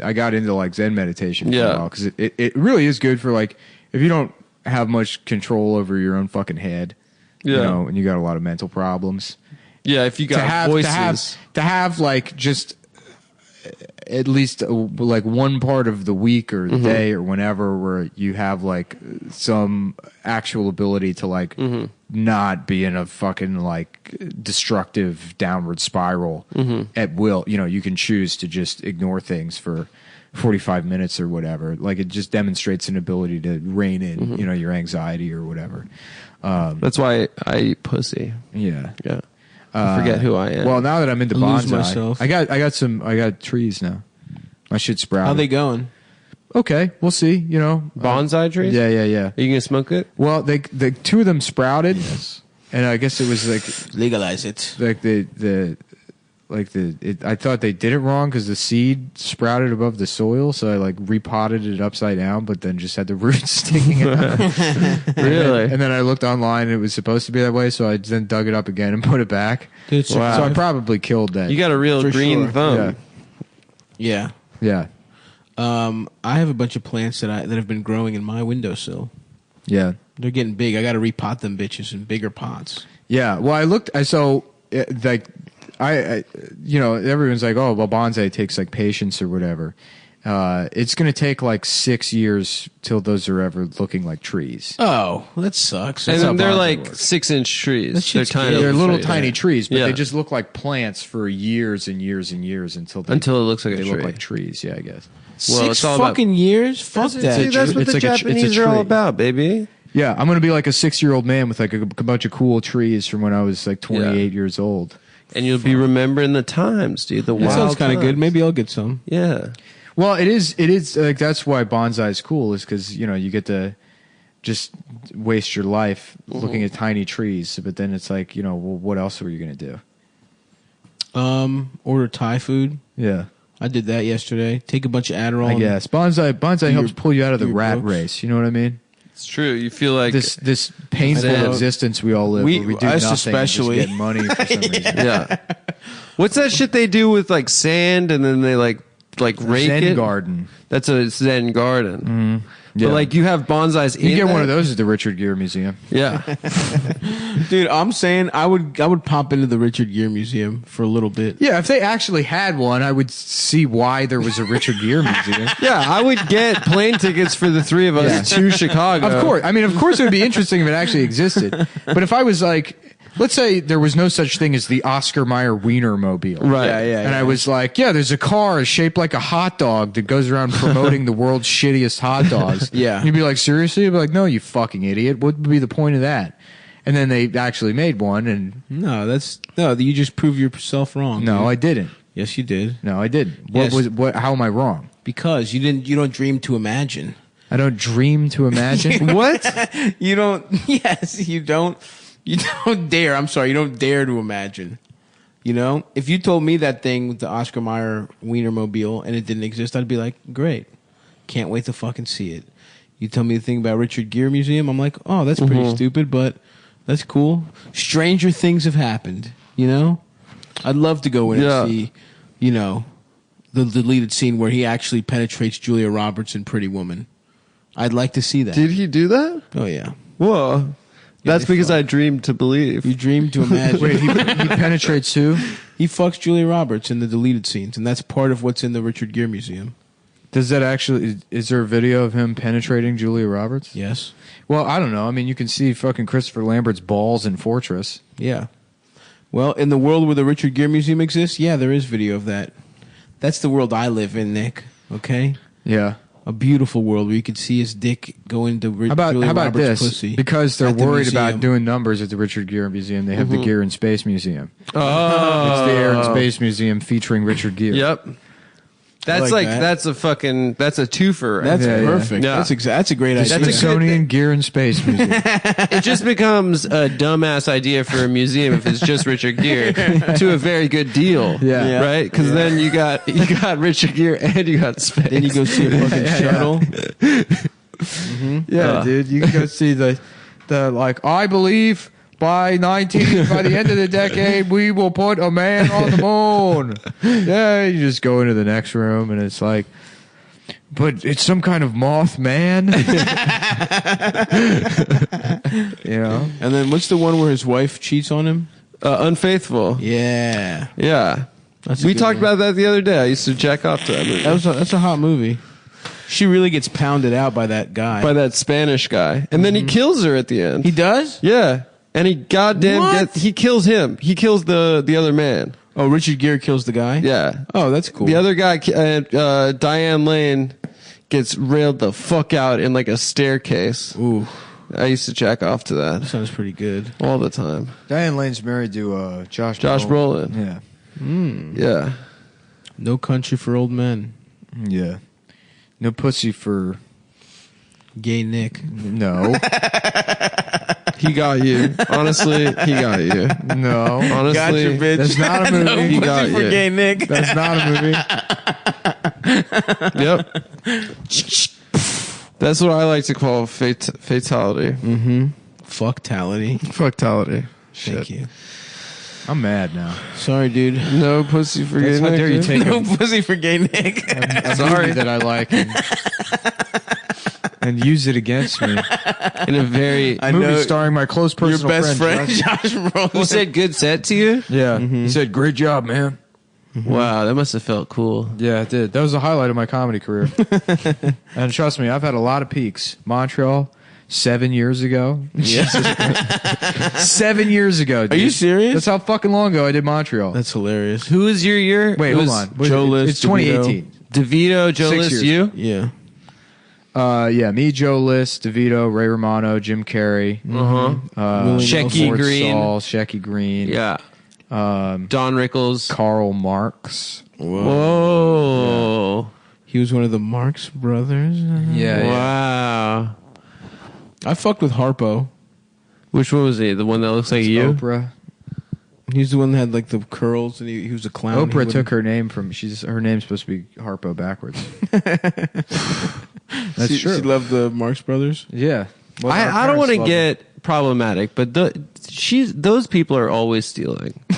I got into like Zen meditation for Yeah. a while because it really is good for like, if you don't have much control over your own fucking head, Yeah. and you got a lot of mental problems. Yeah, if you got voices. to have like just at least like one part of the week or the day or whenever where you have like some actual ability to like not be in a fucking like destructive downward spiral at will. You know, you can choose to just ignore things for 45 minutes or whatever. Like it just demonstrates an ability to rein in, you know, your anxiety or whatever. That's why I eat pussy. Yeah. Yeah. I forget who I am. Well, now that I'm into I lose bonsai, myself. I got trees now. My shit's sprouted. How they going? Okay, we'll see. You know, Bonsai trees? yeah. Are you going to smoke it? Well, the two of them sprouted, and I guess it was like Legalize it. I thought they did it wrong because the seed sprouted above the soil, so I like repotted it upside down, but then just had the roots sticking out. Really? And then I looked online, and it was supposed to be that way, so I then dug it up again and put it back. Dude, Wow. So I probably killed that. You got a real For green sure. thumb. Yeah. Yeah. I have a bunch of plants that have been growing in my windowsill. Yeah. They're getting big. I got to repot them bitches in bigger pots. Yeah. Well, I you know, everyone's like, oh, well, bonsai takes like patience or whatever. It's going to take like 6 years till those are ever looking like trees. Oh, well, that sucks. And how then they're bonsai like works. 6-inch trees. That They're shit's tiny. big. They're little trees. tiny trees, but Yeah. they just look like plants for years and years and years until Until it looks like they a look tree. like trees. Yeah, I guess. Well, Six it's all about- fucking years? Fuck that. See, that's what It's the like it's a Japanese are all tree. about, baby. Yeah, I'm going to be like a 6-year-old man with like a bunch of cool trees from when I was like 28 years old. And you'll be remembering the times, dude. The That wild sounds kind of times. good. Maybe I'll get some. Yeah. Well, it is like that's why bonsai is cool, is because you know you get to just waste your life looking at tiny trees, but then it's like, you know, well, what else were you going to do? Order Thai food. Yeah, I did that yesterday. Take a bunch of Adderall. I guess bonsai helps pull you out of the your rat books. race. You know what I mean? It's true. You feel like This painful I know. existence we all live, We- where we do us nothing especially. and just get money for some reason. yeah. What's that shit they do with like sand and then they like rake Zen it? garden. That's a Zen garden. Yeah. But like you have bonsais You in get one that? of those at the Richard Gere Museum. Yeah. Dude, I'm saying I would pop into the Richard Gere Museum for a little bit. Yeah, if they actually had one, I would see why there was a Richard Gere Museum. Yeah, I would get plane tickets for the three of us to Chicago. Of course. I mean, of course it would be interesting if it actually existed. But if I was like, let's say there was no such thing as the Oscar Mayer Wienermobile. Right. And I was like, yeah, there's a car shaped like a hot dog that goes around promoting the world's shittiest hot dogs. Yeah. And you'd be like, seriously? I'd be like, no, you fucking idiot. What would be the point of that? And then they actually made one, and No, you just prove yourself wrong. no, dude. I didn't. Yes, you did. No, I didn't. Yes. How am I wrong? Because you don't dream to imagine. I don't dream to imagine. What? You don't. Yes, you don't. You don't dare. I'm sorry. You don't dare to imagine. You know, if you told me that thing with the Oscar Mayer Wienermobile and it didn't exist, I'd be like, great. Can't wait to fucking see it. You tell me the thing about Richard Gere Museum, I'm like, oh, that's pretty stupid, but that's cool. Stranger things have happened. You know, I'd love to go in Yeah. and see, you know, the deleted scene where he actually penetrates Julia Roberts in Pretty Woman. I'd like to see that. Did he do that? Oh yeah. Whoa. That's they because fuck. I dreamed to believe. You dream to imagine. Wait, he penetrates who? He fucks Julia Roberts in the deleted scenes, and that's part of what's in the Richard Gere Museum. Does that actually? Is there a video of him penetrating Julia Roberts? Yes. Well, I don't know. I mean, you can see fucking Christopher Lambert's balls in Fortress. Yeah. Well, in the world where the Richard Gere Museum exists, yeah, there is video of that. That's the world I live in, Nick. Okay? Yeah. A beautiful world where you could see his dick go into How about Julia this? Roberts' pussy. Because they're at the worried about museum. doing numbers at the Richard Gere Museum, they have the Gere and Space Museum. Oh. It's the Air and Space Museum featuring Richard Gere. Yep. That's like like that. that's a twofer. That's Yeah, yeah. perfect. Yeah. That's a great The idea. That's a good Smithsonian Gere and Space Museum. It just becomes a dumbass idea for a museum if it's just Richard Gere to a very good deal. Yeah. Yeah. Right? Because then you got Richard Gere and you got space. Then you go see a fucking shuttle. Yeah, dude. You can go see the like, I believe by by the end of the decade, we will put a man on the moon. Yeah, you just go into the next room and it's like, but it's some kind of moth man. You know? And then what's the one where his wife cheats on him? Unfaithful. Yeah. Yeah. That's a We good talked one. about that the other day. I used to jack off to that movie. That's a hot movie. She really gets pounded out by that guy. By that Spanish guy. And then he kills her at the end. He does? Yeah. And he goddamn What? he kills him. He kills the other man. Oh, Richard Gere kills the guy? Yeah. Oh, that's cool. The other guy, Diane Lane, gets railed the fuck out in like a staircase. Ooh, I used to jack off to that sounds pretty good. all the time. Diane Lane's married to Josh Brolin. Yeah. Yeah. No Country for Old Men. Yeah. No pussy for... Gay Nick. No. He got you. Honestly, he got you. No. Honestly, Gotcha, bitch. That's not a movie. No He pussy got for you. Gay Nick. That's not a movie. Yep. That's what I like to call fatality. Fucktality. Fucktality. Thank you. I'm mad now. Sorry, dude. No pussy for gay How Nick, dare you dude. take No a pussy for Gay Nick. movie that I like and use it against me. in a very I Movie know starring my close your personal best friend, Josh. Josh Brolin. He said good set to you? Yeah. He said, great job, man. Wow, that must have felt cool. Yeah, it did. That was the highlight of my comedy career. And trust me, I've had a lot of peaks. Montreal, 7 years ago. Yeah. 7 years ago, dude. Are you serious? That's how fucking long ago I did Montreal. That's hilarious. Who was your year? Wait, It hold was on. Joe It- List, It's 2018. DeVito, Joe 6 List, years. you? Yeah. Yeah, me, Joe List, DeVito, Ray Romano, Jim Carrey, Willie Shecky Lord Green. Saul, Shecky Green, Yeah. Don Rickles. Karl Marx. Whoa. He was one of the Marx brothers. Yeah, Wow. I fucked with Harpo. Which one was he? The one that looks like you? Oprah. He's the one that had like the curls, and he was a clown. Oprah took her name from. Her name's supposed to be Harpo backwards. That's true. She loved the Marx brothers. Yeah. Well, our I don't want to parents loved get problematic, but those people are always stealing. it.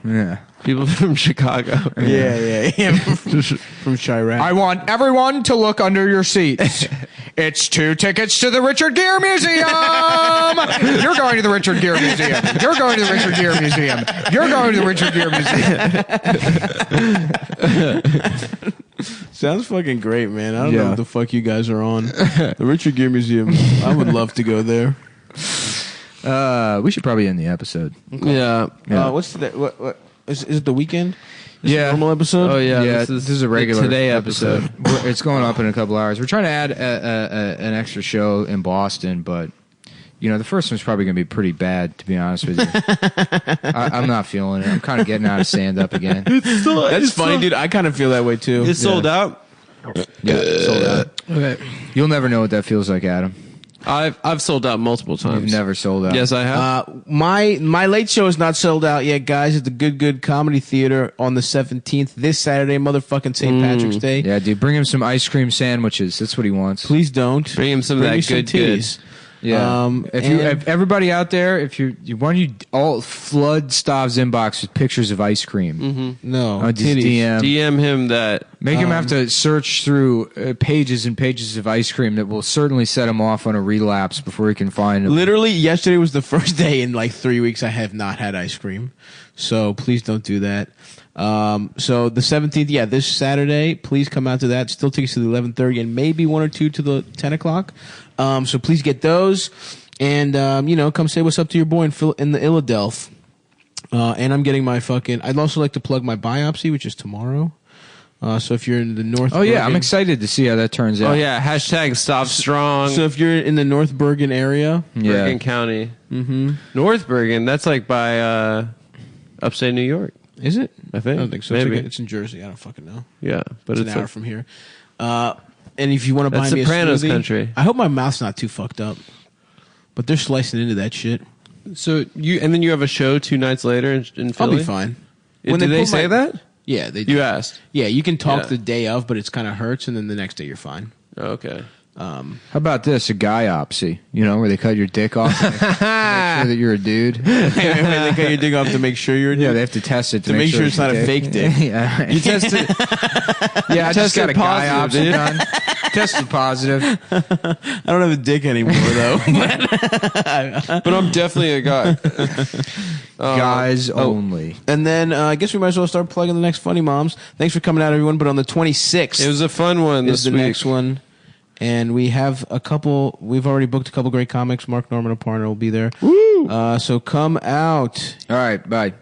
Yeah. People from Chicago. Yeah. From Chirac. I want everyone to look under your seats. It's 2 tickets to the Richard Gere Museum. You're going to the Richard Gere Museum. You're going to the Richard Gere Museum. You're going to the Richard Gere Museum. Sounds fucking great, man. I don't know Yeah. what the fuck you guys are on. The Richard Gere Museum. I would love to go there. We should probably end the episode. Yeah. Yeah. What's today? What is it the weekend? This Yeah. a normal episode? Oh, yeah. This is a regular the today episode. episode. It's going up in a couple hours. We're trying to add an extra show in Boston, but the first one's probably going to be pretty bad, to be honest with you. I'm not feeling it. I'm kind of getting out of stand up again. That's funny, dude. I kind of feel that way too. It's sold out. Yeah, sold out. Okay. You'll never know what that feels like, Adam. I've sold out multiple times. You've never sold out. Yes, I have. My late show is not sold out yet, guys. At the Good Comedy Theater on the 17th, this Saturday, motherfucking St. Patrick's Day. Yeah, dude, bring him some ice cream sandwiches. That's what he wants. Please don't Bring him some of Bring that me some good titties. Yeah. And- If everybody out there, if you want you all flood Stav's inbox with pictures of ice cream. No, Just titties. DM him that. Make him have to search through pages and pages of ice cream that will certainly set him off on a relapse before he can find them. Literally, yesterday was the first day in like 3 weeks I have not had ice cream. So please don't do that. So the 17th, yeah, this Saturday, please come out to that. Still tickets to the 11:30 and maybe 1 or 2 to the 10 o'clock. So please get those. And, come say what's up to your boy in the Illadelph. And I'm getting my I'd also like to plug my biopsy, which is tomorrow. So if you're in the North Oh, yeah, I'm Bergen- excited to see how that turns out. Oh, yeah. Hashtag stop strong. So if you're in the North Bergen area, Bergen County. Mm-hmm. North Bergen. That's like by upstate New York. is it? I think. I don't think so. Maybe. It's in Jersey. I don't fucking know. Yeah. But It's it's an hour from here. And if you want to buy That's me Sopranos a smoothie, country. I hope my mouth's not too fucked up. But they're slicing into that shit. So then you have a show 2 nights later in I'll Philly? be fine. Did they put say that? Yeah, they do. You asked. Yeah, you can talk Yeah. the day of, but it's kind of hurts, and then the next day you're fine. Oh, okay. How about this? A guyopsy, where they cut your dick off to make sure that you're a dude. They cut your dick off to make sure you're. Yeah, they have to test it To make sure it's not a fake dick. Yeah, You tested. yeah. I just got tested a positive, biopsy dude. done. Tested positive. I don't have a dick anymore though. But I'm definitely a guy. Guys only. And then I guess we might as well start plugging the next Funny Moms. Thanks for coming out, everyone. But on the 26th, It was a fun one is this the week. next one. And we have a couple. We've already booked a couple great comics. Mark Norman Aparna will be there. Woo! So come out. All right, bye.